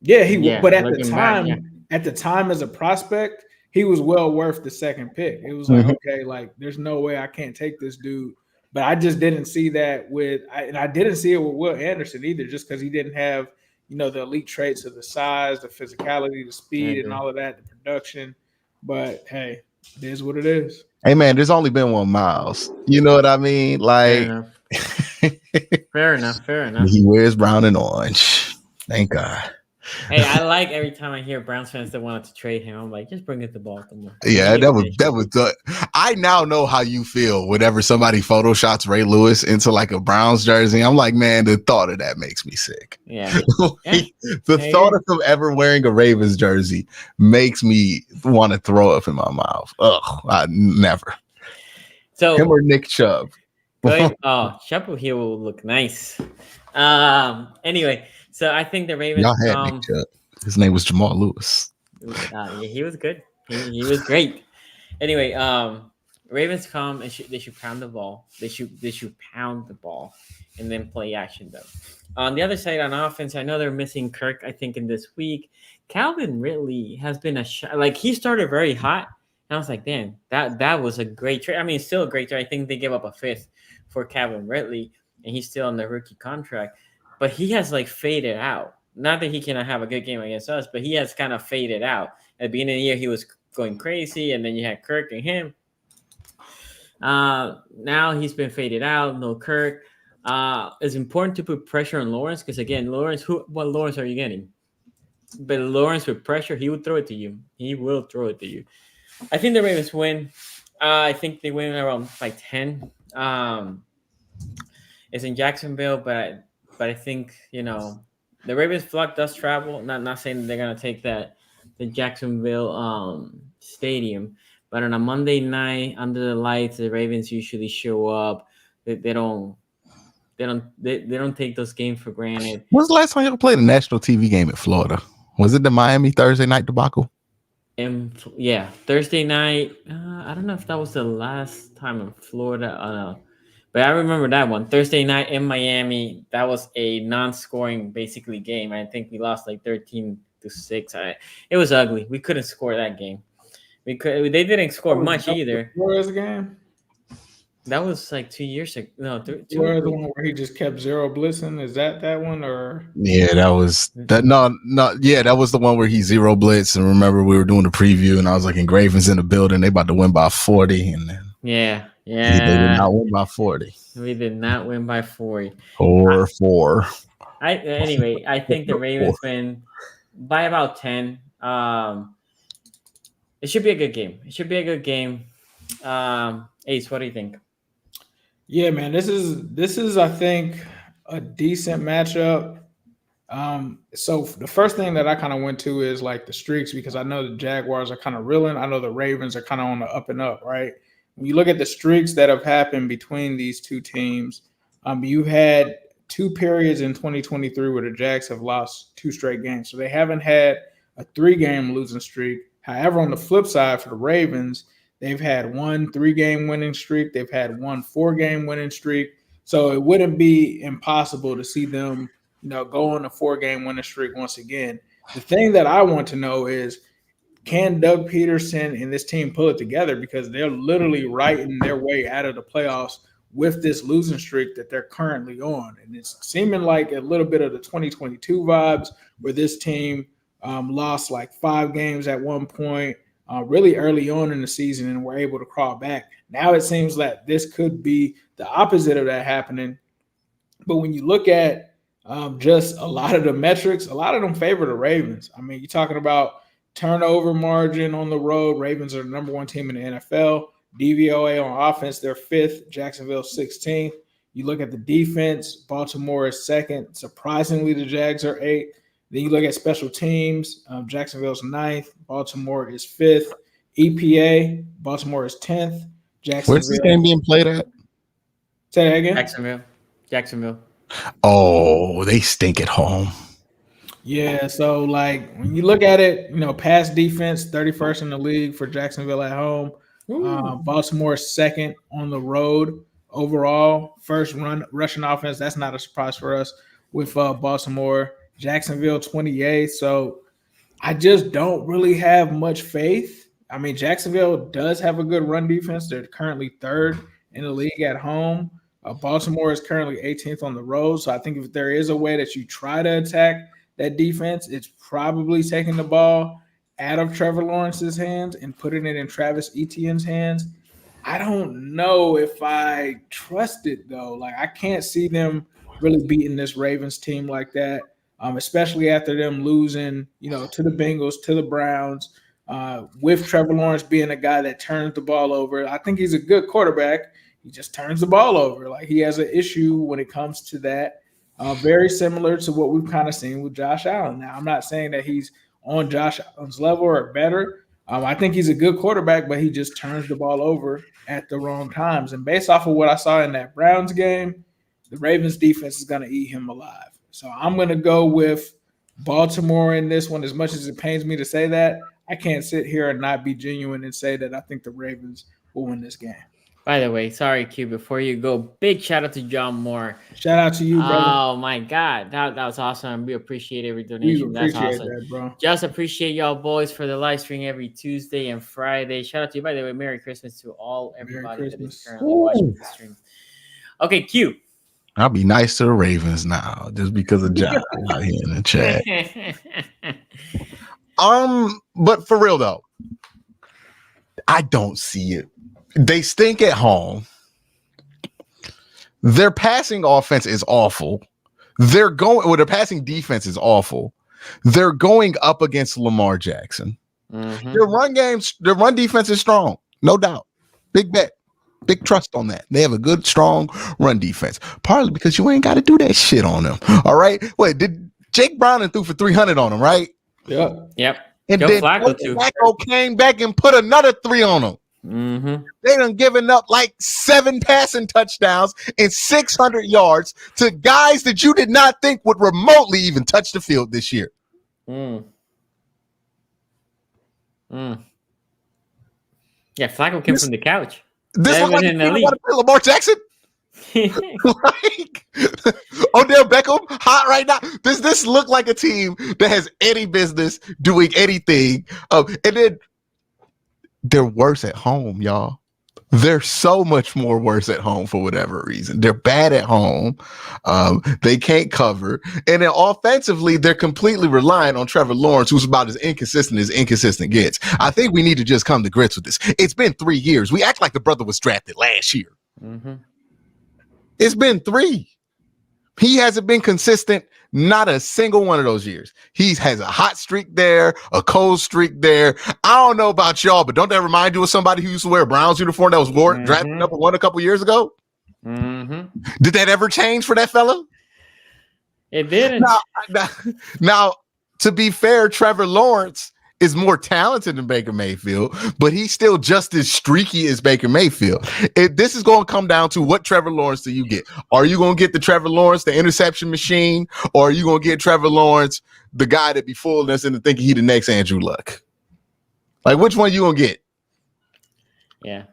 Yeah, but at the time as a prospect, he was well worth the second pick. It was like, okay, like there's no way I can't take this dude. But I just didn't see that and I didn't see it with Will Anderson either, just because he didn't have, you know, the elite traits of the size, the physicality, the speed, and all of that, the production. But hey, it is what it is. Hey man, there's only been one Myles. You know what I mean? Like fair enough. He wears brown and orange. Thank God. Hey, I like every time I hear Browns fans that wanted to trade him. I'm like, just bring it to Baltimore. Yeah, that was good. I now know how you feel whenever somebody photoshops Ray Lewis into like a Browns jersey. I'm like, man, the thought of that makes me sick. Yeah. The thought of him ever wearing a Ravens jersey makes me want to throw up in my mouth. Ugh, I never. So him or Nick Chubb. Chubb here will look nice. Anyway. So I think the Ravens. Y'all had Nick Chubb. His name was Jamal Lewis. Yeah, he was good. He was great. Anyway, Ravens come and they should pound the ball. They should pound the ball and then play action though. On the other side, on offense, I know they're missing Kirk. I think in this week, Calvin Ridley has been like he started very hot, and I was like, damn, that was a great trade. I mean, it's still a great trade. I think they gave up a fifth for Calvin Ridley, and he's still on the rookie contract. But he has like faded out. Not that he cannot have a good game against us, but he has kind of faded out. At the beginning of the year, he was going crazy, and then you had Kirk and him. Now he's been faded out. No Kirk. It's important to put pressure on Lawrence because again, Lawrence. What Lawrence are you getting? But Lawrence with pressure, he would throw it to you. He will throw it to you. I think the Ravens win. I think they win around like 10. It's in Jacksonville, but I think, you know, the Ravens flock does travel. Not saying that they're gonna take the Jacksonville stadium, but on a Monday night under the lights, the Ravens usually show up. They don't They don't take those games for granted. When's the last time you played a national TV game in Florida? Was it the Miami Thursday night debacle? And yeah, Thursday night. I don't know if that was the last time in Florida. But I remember that one. Thursday night in Miami. That was a non-scoring basically game. I think we lost like 13-6. It was ugly. We couldn't score that game. They didn't score much either. Where is the game? That was like 2 years ago. No, Where the one where he just kept zero blitzing? Is that one or? Yeah, that was that. No. Yeah, that was the one where he zero blitz. And remember, we were doing the preview, and I was like, "Engravens in the building. They about to win by 40." And then yeah, they did not win by 40. We did not win by 40. 4-4. Anyway, I think the Ravens win by about 10. It should be a good game. Ace, what do you think? Yeah, man, this is I think a decent matchup. So the first thing that I kind of went to is like the streaks, because I know the Jaguars are kind of reeling. I know the Ravens are kind of on the up and up, right? When you look at the streaks that have happened between these two teams, you had 2 periods in 2023 where the Jags have lost 2 straight games. So they haven't had a 3-game losing streak. However, on the flip side for the Ravens, they've had 1 3-game winning streak. They've had 1 4-game winning streak. So it wouldn't be impossible to see them, go on a 4-game winning streak once again. The thing that I want to know is, can Doug Peterson and this team pull it together? Because they're literally writing their way out of the playoffs with this losing streak that they're currently on. And it's seeming like a little bit of the 2022 vibes where this team lost like 5 games at one point, really early on in the season, and were able to crawl back. Now it seems like this could be the opposite of that happening. But when you look at just a lot of the metrics, a lot of them favor the Ravens. I mean, you're talking about turnover margin on the road. Ravens are the number 1 team in the NFL. DVOA on offense, they're 5th. Jacksonville 16th. You look at the defense, Baltimore is 2nd. Surprisingly, the Jags are 8th. Then you look at special teams, Jacksonville's 9th. Baltimore is 5th. EPA, Baltimore is 10th. Jacksonville. Where's this game being played at? Say that again. Jacksonville. Oh, they stink at home. Yeah, so like when you look at it, pass defense, 31st in the league for Jacksonville at home. Baltimore 2nd on the road overall. First rushing offense, that's not a surprise for us with Baltimore. Jacksonville 28th. So I just don't really have much faith. I mean, Jacksonville does have a good run defense. They're currently 3rd in the league at home. Baltimore is currently 18th on the road. So I think if there is a way that you try to attack that defense, it's probably taking the ball out of Trevor Lawrence's hands and putting it in Travis Etienne's hands. I don't know if I trust it, though. Like, I can't see them really beating this Ravens team like that, especially after them losing, to the Bengals, to the Browns, with Trevor Lawrence being a guy that turns the ball over. I think he's a good quarterback. He just turns the ball over. Like, he has an issue when it comes to that. Very similar to what we've kind of seen with Josh Allen. Now, I'm not saying that he's on Josh Allen's level or better. I think he's a good quarterback, but he just turns the ball over at the wrong times. And based off of what I saw in that Browns game, the Ravens defense is going to eat him alive. So I'm going to go with Baltimore in this one. As much as it pains me to say that, I can't sit here and not be genuine and say that I think the Ravens will win this game. By the way, sorry, Q, before you go, big shout out to John Moore. Shout out to you, brother. Oh, my God. That was awesome. We appreciate every donation. That's awesome. That, bro. Just appreciate y'all boys for the live stream every Tuesday and Friday. Out to you. By the way, Merry Christmas to everybody that is currently watching the stream. Okay, Q. I'll be nice to the Ravens now just because of John out here in the chat. But for real, though, I don't see it. They stink at home. Their passing offense is awful. Their passing defense is awful. They're going up against Lamar Jackson. Mm-hmm. Their run defense is strong, no doubt. Big bet, big trust on that. They have a good, strong run defense. Partly because you ain't got to do that shit on them. All right. Wait, did Jake Browning threw for 300 on them, right? Yep. And Joe then Flacco Flacco came back and put another 3 on them. Mm-hmm. They done given up like 7 passing touchdowns and 600 yards to guys that you did not think would remotely even touch the field this year. Mm. Mm. Yeah, Flacco came from the couch. This Never look like been a in team the that got to league. play Lamar Jackson. Like Odell Beckham hot right now. Does this look like a team that has any business doing anything? And then they're worse at home, y'all. They're so much more worse at home for whatever reason. They're bad at home. They can't cover. And then offensively, they're completely relying on Trevor Lawrence, who's about as inconsistent gets. I think we need to just come to grips with this. It's been 3 years. We act like the brother was drafted last year. Mm-hmm. It's been 3. He hasn't been consistent not a single one of those years. He has a hot streak there, a cold streak there. I don't know about y'all, but don't that remind you of somebody who used to wear a Browns uniform that was drafted number 1 a couple years ago? Mm-hmm. Did that ever change for that fella? It didn't. Now, to be fair, Trevor Lawrence is more talented than Baker Mayfield, but he's still just as streaky as Baker Mayfield. This is going to come down to what Trevor Lawrence do you get? Are you going to get the Trevor Lawrence, the interception machine, or are you going to get Trevor Lawrence, the guy that be fooling us into thinking he the next Andrew Luck? Like, which one you going to get? Yeah.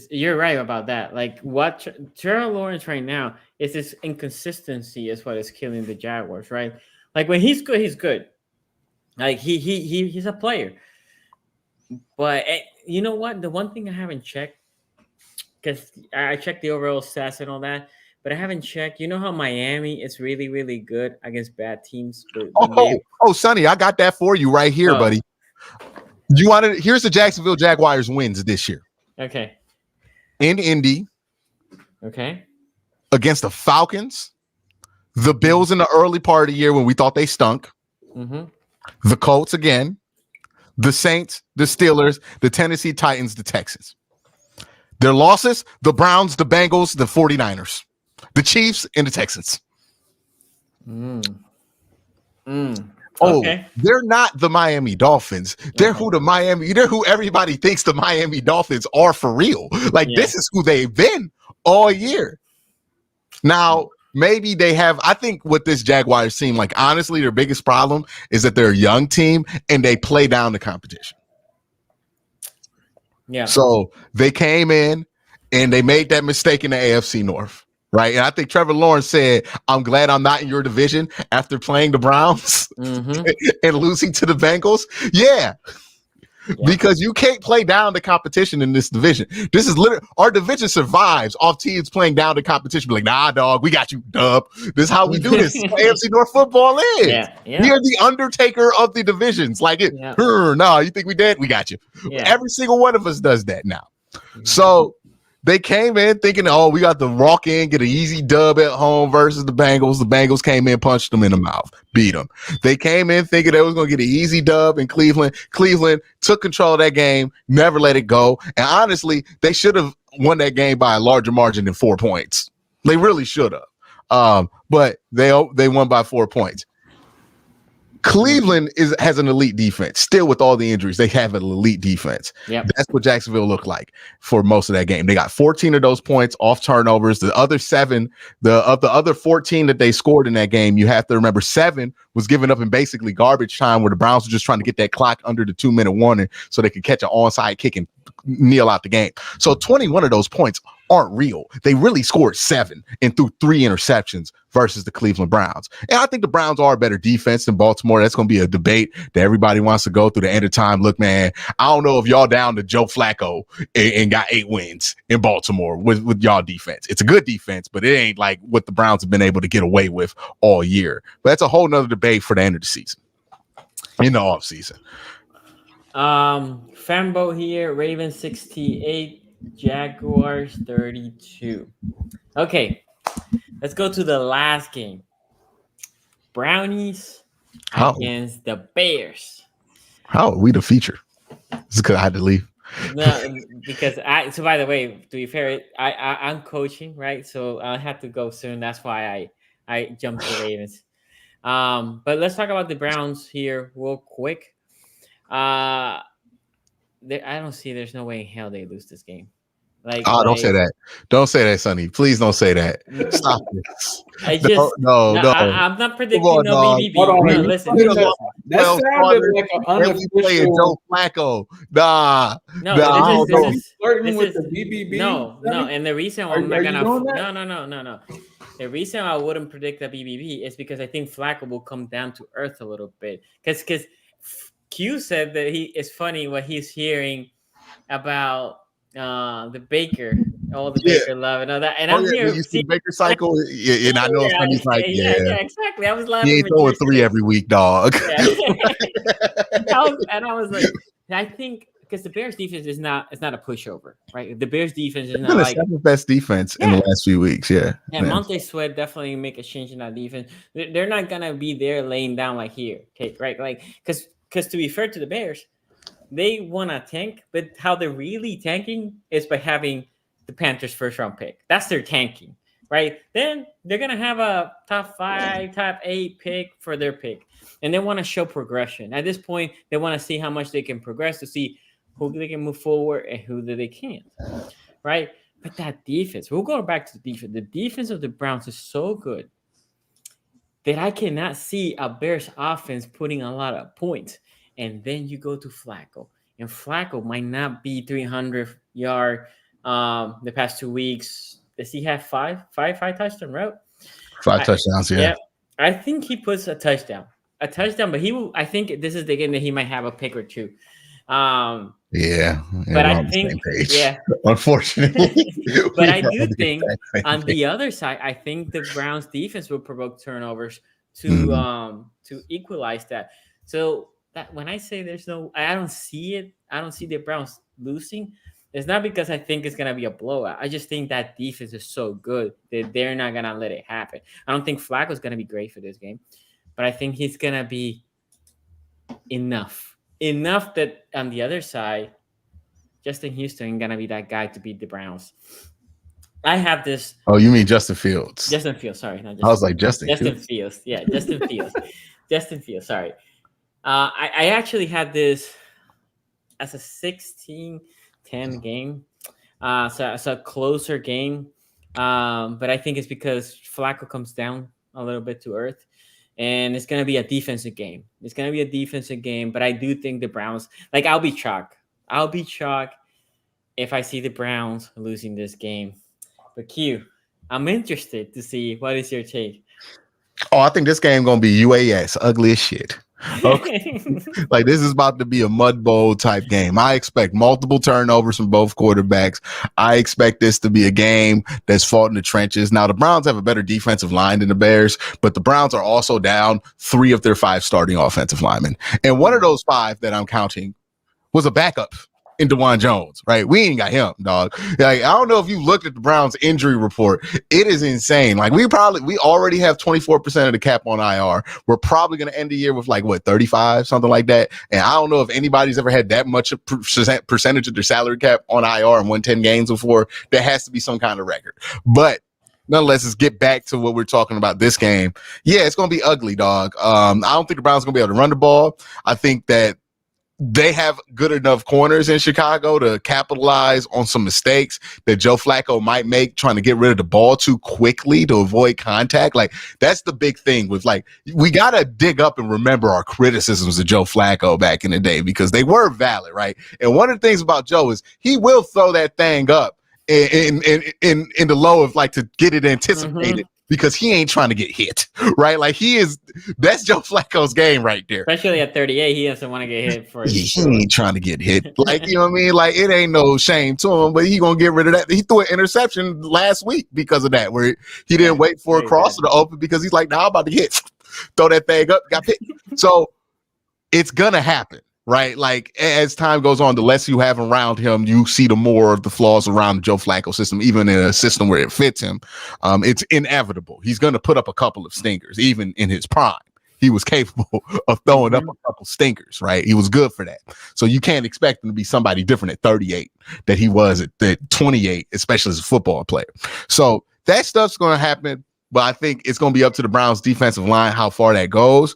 You're right about that. Like what Trevor Lawrence right now is this inconsistency is what is killing the Jaguars, right? Like when he's good, he's good. Like he's a player. But you know what? The one thing I haven't checked, because I checked the overall stats and all that, but I haven't checked. You know how Miami is really, really good against bad teams? Sonny, I got that for you right here, buddy. You wanted here's the Jacksonville Jaguars wins this year. Okay. In Indy. Okay. Against the Falcons, the Bills in the early part of the year when we thought they stunk. Mm-hmm. The Colts again, the Saints, the Steelers, the Tennessee Titans, the Texans. Their losses, the Browns, the Bengals, the 49ers, the Chiefs, and the Texans. Okay. They're not the Miami Dolphins. They're who everybody thinks the Miami Dolphins are for real. Like this is who they've been all year. Now, maybe they have, I think what this Jaguars team, like honestly, their biggest problem is that they're a young team and they play down the competition. Yeah. So they came in and they made that mistake in the AFC North, right? And I think Trevor Lawrence said, I'm glad I'm not in your division after playing the Browns and losing to the Bengals. Yeah. Because you can't play down the competition in this division. This is literally our division survives off teams playing down the competition. Be like, nah, dog, we got you, dub. This is how we do this. AFC North football is. We are the Undertaker of the divisions. Like it, no, you think we dead? We got you. Every single one of us does that now. So they came in thinking, oh, we got to walk in, get an easy dub at home versus the Bengals. The Bengals came in, punched them in the mouth, beat them. They came in thinking they was going to get an easy dub in Cleveland. Cleveland took control of that game, never let it go. And honestly, they should have won that game by a larger margin than 4 points. They really should have. But they won by 4 points. Cleveland has an elite defense. Still, with all the injuries, they have an elite defense. That's what Jacksonville looked like for most of that game. They got 14 of those points off turnovers. The other 7, of the other 14 that they scored in that game, you have to remember 7 was given up in basically garbage time where the Browns were just trying to get that clock under the 2-minute warning so they could catch an onside kick and kneel out the game. So 21 of those points aren't real. They really scored 7 and threw 3 interceptions versus the Cleveland Browns. And I think the Browns are a better defense than Baltimore. That's going to be a debate that everybody wants to go through the end of time. Look, man, I don't know if y'all down to Joe Flacco and got 8 wins in Baltimore with y'all defense. It's a good defense, but it ain't like what the Browns have been able to get away with all year. But that's a whole nother debate for the end of the season, in the off season. Fanbo here, Ravens 68, Jaguars 32. Okay, let's go to the last game. Brownies against the Bears. How are we the feature? It's because I had to leave. No, because so by the way, to be fair, I'm coaching, right? So I have to go soon. That's why I jumped to the Ravens. But let's talk about the Browns here real quick. I don't see. There's no way in hell they lose this game. Like, Oh, don't say that. Don't say that, Sonny. Please don't say that. Stop this. I just No. I'm not predicting on, no dog. BBB. Hold on, No, you- listen. We done that- lost that 12 sounded starters, like an and we playing unofficial. Joe Flacco. Nah. No, nah, I don't know. this is Flirting with is the BBB. no, and the reason why Are- I'm not are you gonna doing that? no. The reason I wouldn't predict the BBB is because I think Flacco will come down to earth a little bit. Because Q said that it's funny what he's hearing about the Baker, all the Yeah. Baker love and all that. And Oh, I'm yeah, here. when you see the Baker cycle, and I know Sonny's like, yeah, exactly. I was laughing. he ain't when throwing you 3 said- every week, dog. Yeah. I was like, I think because the Bears defense is not a pushover, right? The Bears defense is It's not been the like 7th best defense in the last few weeks. Yeah. Monte Sweat definitely make a change in that defense. They're not gonna be there laying down like here, okay, right? Like because to be fair to the Bears, they want to tank, but how they're really tanking is by having the Panthers' first round pick. That's their tanking, right? Then they're gonna have a top 5, top 8 pick for their pick, and they want to show progression. At this point, they want to see how much they can progress to see who they can move forward and who they can't, right? But that defense, we'll go back to the defense. The defense of the Browns is so good that I cannot see a Bears offense putting a lot of points. And then you go to Flacco, and Flacco might not be 300 yard the past 2 weeks. Does he have five touchdown route? 5 touchdowns. Yeah. I think he puts a touchdown, but he will. I think this is the game that he might have a pick or two. Yeah. But I think, unfortunately, but I do think on the other side, I think the Browns defense will provoke turnovers to equalize that. So that when I say I don't see it. I don't see the Browns losing. It's not because I think it's gonna be a blowout. I just think that defense is so good that they're not gonna let it happen. I don't think Flacco's gonna be great for this game, but I think he's gonna be enough that on the other side, Justin Houston gonna be that guy to beat the Browns. I have this. Oh, you mean Justin Fields? Justin Fields. Sorry, not Justin. I was like Justin Fields. Yeah, Justin Fields. Justin Fields. Sorry. I actually had this as a 16-10 game. So it's a closer game. But I think it's because Flacco comes down a little bit to earth. And it's going to be a defensive game. But I do think the Browns, I'll be shocked. If I see the Browns losing this game. But Q, I'm interested to see what is your take. Oh, I think this game going to be UAS, ugly as shit. Okay. This is about to be a mud bowl type game. I expect multiple turnovers from both quarterbacks. I expect this to be a game that's fought in the trenches. Now, the Browns have a better defensive line than the Bears, but the Browns are also down 3 of their 5 starting offensive linemen. And one of those 5 that I'm counting was a backup in DeJuan Jones, right? We ain't got him, dog. I don't know if you looked at the Browns injury report. It is insane. We already have 24% of the cap on IR. We're probably going to end the year with 35, something like that. And I don't know if anybody's ever had that much percentage of their salary cap on IR and won 10 games before. There has to be some kind of record. But nonetheless, let's get back to what we're talking about this game. Yeah, it's going to be ugly, dog. I don't think the Browns are going to be able to run the ball. I think that they have good enough corners in Chicago to capitalize on some mistakes that Joe Flacco might make trying to get rid of the ball too quickly to avoid contact. That's the big thing with we got to dig up and remember our criticisms of Joe Flacco back in the day because they were valid, right? And one of the things about Joe is he will throw that thing up in the low of to get it anticipated. Because he ain't trying to get hit, right? That's Joe Flacco's game right there. Especially at 38, he doesn't want to get hit for he ain't trying to get hit. You know what I mean? It ain't no shame to him, but he gonna get rid of that. He threw an interception last week because of that, where he didn't wait for a crosser to open because he's like, nah, I'm about to hit. Throw that thing up, got hit. So it's gonna happen. Right, as time goes on, the less you have around him, you see the more of the flaws around the Joe Flacco system. Even in a system where it fits him, it's inevitable. He's going to put up a couple of stinkers, even in his prime. He was capable of throwing up a couple stinkers. Right, he was good for that. So you can't expect him to be somebody different at 38 that he was at 28, especially as a football player. So that stuff's going to happen. but I think it's going to be up to the Browns defensive line how far that goes.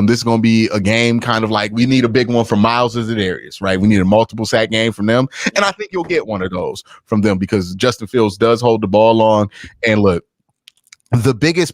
This is going to be a game kind of like we need a big one from Miles and Darius, right? We need a multiple sack game from them. And I think you'll get one of those from them because Justin Fields does hold the ball long. And look, the biggest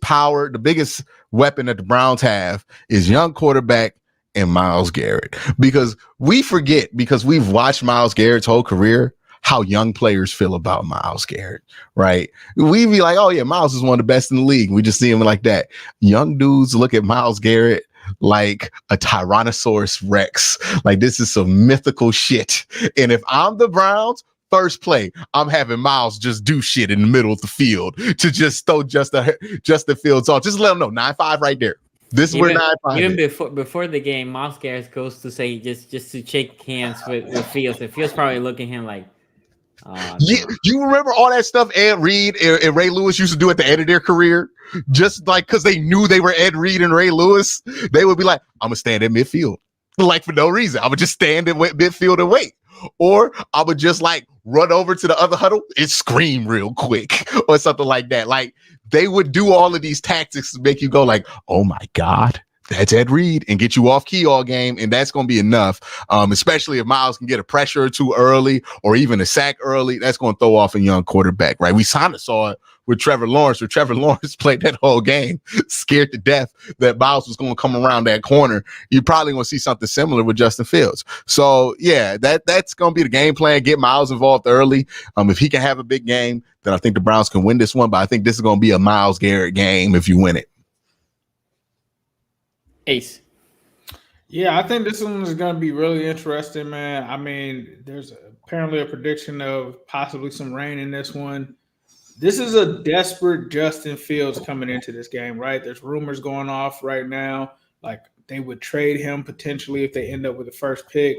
weapon that the Browns have is young quarterback and Myles Garrett, because we forget, because we've watched Myles Garrett's whole career, how young players feel about Myles Garrett, right? We be like, oh yeah, Myles is one of the best in the league. We just see him like that. Young dudes look at Myles Garrett like a Tyrannosaurus Rex. Like, this is some mythical shit. And if I'm the Browns, first play, I'm having Myles just do shit in the middle of the field to just throw Justin Fields off. Just let him know, 9-5 right there. This is where 9-5 even is. before the game, Myles Garrett goes to say just to shake hands with Fields. And Fields probably looking at him like, yeah, you remember all that stuff Ed Reed and Ray Lewis used to do at the end of their career? Just like because they knew they were Ed Reed and Ray Lewis, they would be like, I'm gonna stand at midfield, like for no reason. I would just stand at midfield and wait. Or I would just like run over to the other huddle and scream real quick or something like that. Like, they would do all of these tactics to make you go like, oh my God, that's Ed Reed, and get you off key all game. And that's going to be enough. Especially if Myles can get a pressure or two early or even a sack early, that's going to throw off a young quarterback, right? We kind of saw it with Trevor Lawrence, where Trevor Lawrence played that whole game, scared to death that Myles was going to come around that corner. You're probably going to see something similar with Justin Fields. So yeah, that's going to be the game plan. Get Myles involved early. If he can have a big game, then I think the Browns can win this one. But I think this is going to be a Myles Garrett game if you win it. Ace. Yeah, I think this one is going to be really interesting, man. I mean, there's apparently a prediction of possibly some rain in this one. This is a desperate Justin Fields coming into this game, right? There's rumors going off right now, like they would trade him potentially if they end up with the first pick.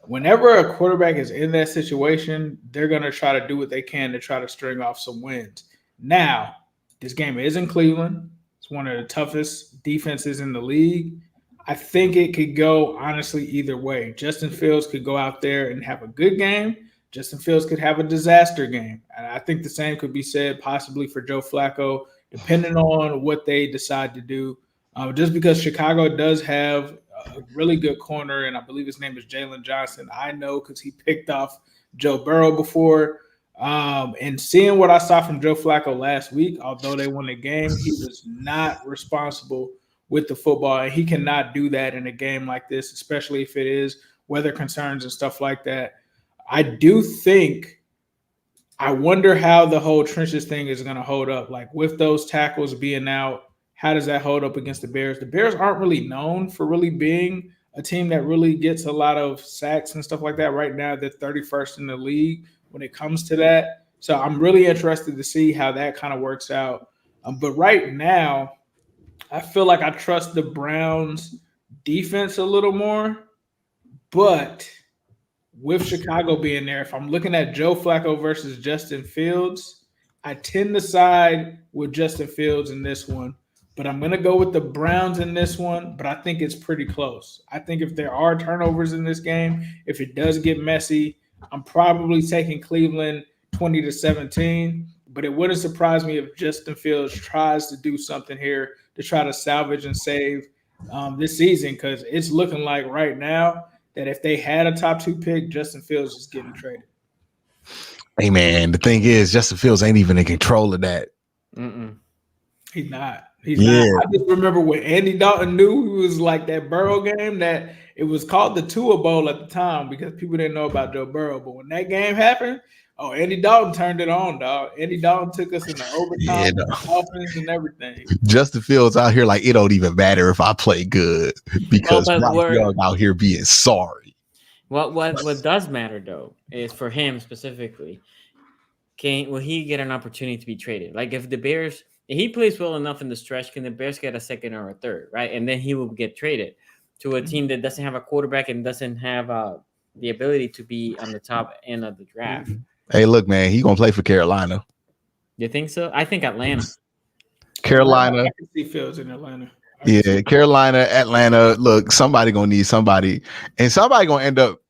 Whenever a quarterback is in that situation, they're going to try to do what they can to try to string off some wins. Now, this game is in Cleveland. It's one of the toughest defenses in the league. I think it could go, honestly, either way. Justin Fields could go out there and have a good game. Justin Fields could have a disaster game. And I think the same could be said possibly for Joe Flacco, depending on what they decide to do. Just because Chicago does have a really good corner, and I believe his name is Jalen Johnson. I know because he picked off Joe Burrow before. And seeing what I saw from Joe Flacco last week, although they won the game, he was not responsible with the football. And he cannot do that in a game like this, especially if it is weather concerns and stuff like that. I do think, I wonder how the whole trenches thing is going to hold up. Like with those tackles being out, how does that hold up against the Bears? The Bears aren't really known for really being a team that really gets a lot of sacks and stuff like that. Right now, they're 31st in the league when it comes to that. So I'm really interested to see how that kind of works out. But right now, I feel like I trust the Browns defense a little more. But with Chicago being there, if I'm looking at Joe Flacco versus Justin Fields, I tend to side with Justin Fields in this one. But I'm going to go with the Browns in this one, but I think it's pretty close. I think if there are turnovers in this game, if it does get messy, I'm probably taking Cleveland 20-17. But it wouldn't surprise me if Justin Fields tries to do something here to try to salvage and save this season, because it's looking like right now that if they had a top 2 pick, Justin Fields is getting traded. Hey, man, the thing is, Justin Fields ain't even in control of that. He's not. He's not. I just remember when Andy Dalton knew he was like that Burrow game, that it was called the Tua Bowl at the time because people didn't know about Joe Burrow. But when that game happened, Andy Dalton turned it on, dog. Andy Dalton took us in the overtime, offense and everything. Justin Fields out here like, it don't even matter if I play good because Bryce Young out here being sorry. What does matter though is for him specifically, will he get an opportunity to be traded? Like if the Bears, if he plays well enough in the stretch, can the Bears get a second or a third, right? And then he will get traded to a team that doesn't have a quarterback and doesn't have the ability to be on the top end of the draft. Hey, look, man, he gonna play for Carolina. You think so? I think Atlanta. Carolina. I can see Fields in Atlanta. Yeah, Carolina, Atlanta. Look, somebody gonna need somebody, and somebody gonna end up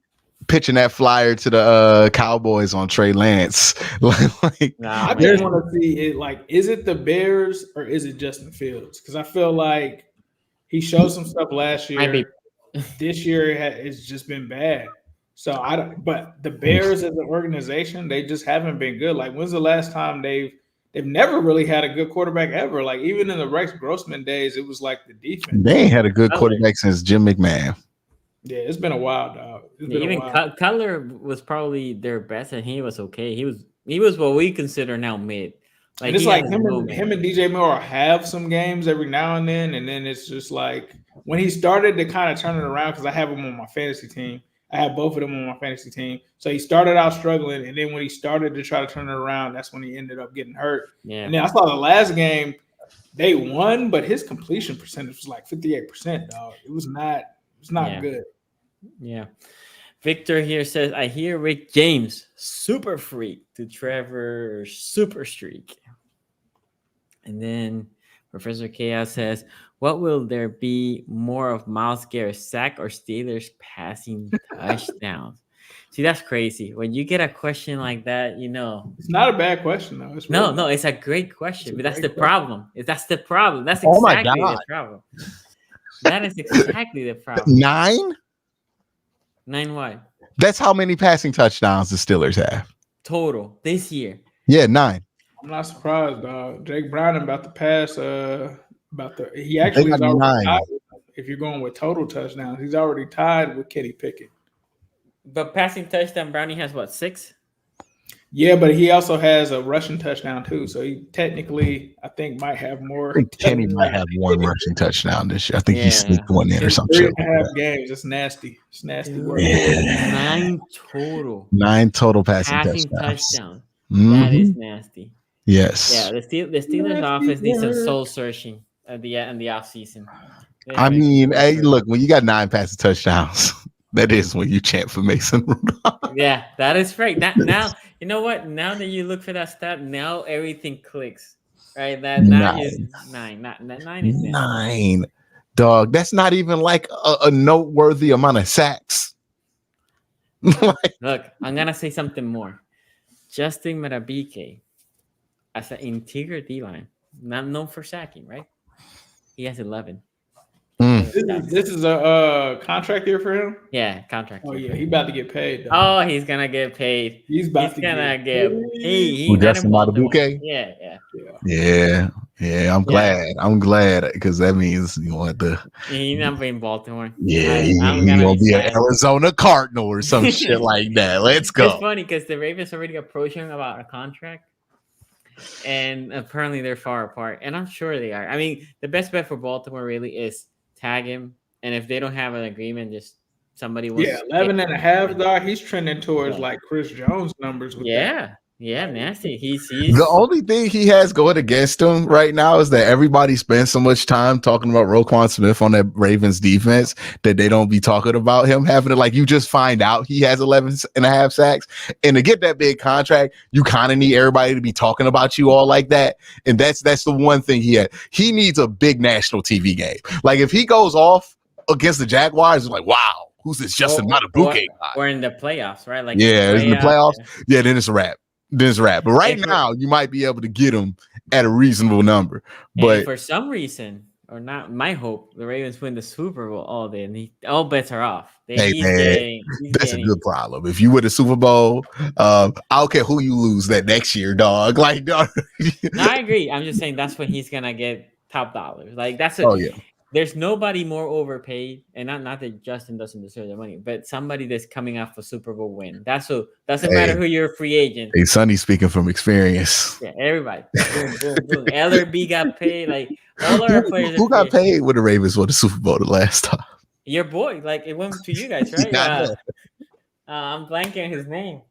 pitching that flyer to the Cowboys on Trey Lance. Like, Nah, I man. just want to see it. Like, is it the Bears or is it Justin Fields? Because I feel like he showed some stuff last Might be. year. This year it's just been bad. So I don't. But the Bears as an organization, they just haven't been good. Like, when's the last time they've never really had a good quarterback ever? Like, even in the Rex Grossman days, it was like the defense. they ain't had a good quarterback since Jim McMahon. Yeah, it's been a while, dog. It's been Even a while. Cutler was probably their best, and he was okay. He was what we consider now mid. Like, and it's he like has him movement. and DJ Moore have some games every now and then it's just like when he started to kind of turn it around, because I have him on my fantasy team. I have both of them on my fantasy team. So he started out struggling, and then when he started to try to turn it around, that's when he ended up getting hurt. Yeah. And then I saw the last game, they won, but his completion percentage was like 58%, dog. It was not good. Yeah. Victor here says, I hear Rick James, super freak to Trevor super streak. And then Professor Chaos says, what will there be more of Myles Garrett sack or Steelers passing touchdowns? See, that's crazy. When you get a question like that, It's not a bad question, though. It's no, it's a great question, but that's the problem. That's the problem. That's Oh my exactly God. the problem. That is exactly the problem. 9? 9 what? That's how many passing touchdowns the Steelers have. Total this year. Yeah, 9. I'm not surprised, dog. Jake Browning about to pass. He actually is already 9. tied with, if you're going with total touchdowns, he's already tied with Kenny Pickett. But passing touchdown, Brownie has what, 6? Yeah, but he also has a rushing touchdown too. So he technically, I think, might have more. I think Kenny might have one rushing touchdown this year. I think he sneaked one in or something. 3.5 games. It's nasty. It's nasty work. Yeah. 9 total. 9 total passing touchdowns. Mm-hmm. That is nasty. Yes. Yeah, the Steelers offense needs some soul searching in the offseason. I mean, hey, look, when you got 9 passing touchdowns, that is when you chant for Mason Rudolph. Yeah, that is right. Now, you know what? Now that you look for that stat, now everything clicks, right? That 9 is 9. 9 is 9. Dog, that's not even like a noteworthy amount of sacks. Look, I'm gonna say something more. Justin Marabike, as an interior D-line, not known for sacking, right? He has 11. This is a contract year for him? Yeah, contract. Oh, yeah. He's about to get paid, though. Oh, he's going to get paid. He's gonna get paid. Justin Madubuike? Yeah. I'm glad because that means you want the. He's not in Baltimore. Yeah, he's going to be an Arizona Cardinal or some shit like that. Let's go. It's funny because the Ravens already approached him about a contract. And apparently they're far apart. And I'm sure they are. I mean, the best bet for Baltimore really is tag him. And if they don't have an agreement, just somebody wants 11.5, dog. He's trending towards like Chris Jones numbers. With that. Yeah, nasty. He's the only thing he has going against him right now is that everybody spends so much time talking about Roquan Smith on that Ravens defense that they don't be talking about him having to, like, you just find out he has 11.5 sacks. And to get that big contract, you kind of need everybody to be talking about you all like that. And that's the one thing he had. He needs a big national TV game. Like, if he goes off against the Jaguars, it's like, wow, who's this Justin Madubuike guy? Or in the playoffs, right? Like, in the playoffs. Yeah, then it's a wrap. But right now, you might be able to get him at a reasonable number. But for some reason, or not my hope, the Ravens win the Super Bowl all day, and all bets are off. That's a good problem. If you win the Super Bowl, I don't care who you lose that next year, dog. Like, dog. No, I agree. I'm just saying that's when he's gonna get top dollars. Like that's There's nobody more overpaid, and not that Justin doesn't deserve the money, but somebody that's coming off a Super Bowl win. Doesn't matter who you're a free agent. Hey, Sonny speaking from experience. Yeah, everybody. Boom. LRB got paid. Like all our players. Who got paid with the Ravens won the Super Bowl the last time? Your boy. Like it went to you guys, right? I'm blanking his name.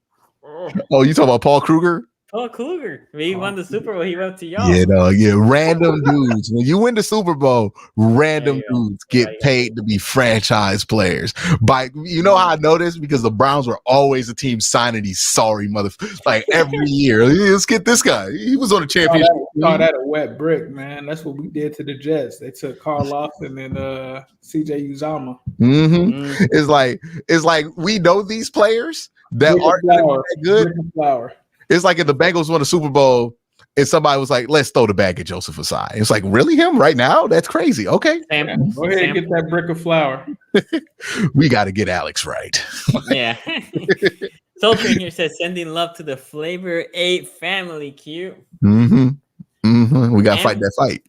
Oh, you talking about Paul Kruger? Oh, Kluger. He won the Super Bowl. He wrote to y'all. You know, random dudes. When you win the Super Bowl, random dudes get paid to be franchise players. You know how I know this? Because the Browns were always a team signing these sorry motherfuckers. Like every year, let's get this guy. He was on a championship. Call that a wet brick, man. That's what we did to the Jets. They took Carl Lawson and CJ Uzama. It's like we know these players that aren't that good. It's like if the Bengals won a Super Bowl and somebody was like, let's throw the bag at Joseph Asai. It's like, really him right now? That's crazy. Okay. Go ahead and get that brick of flour. We got to get Alex right. Yeah. Soldier in here says, sending love to the Flavor 8 family. Cute. We got to fight that fight.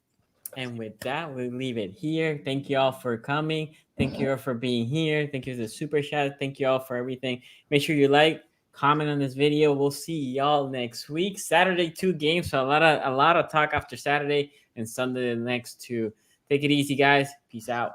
And with that, we'll leave it here. Thank you all for coming. Thank you all for being here. Thank you for the super chat. Thank you all for everything. Make sure you like, comment on this video. We'll see y'all next week. Saturday, 2 games. So a lot of talk after Saturday, and Sunday the next 2. Take it easy, guys. Peace out.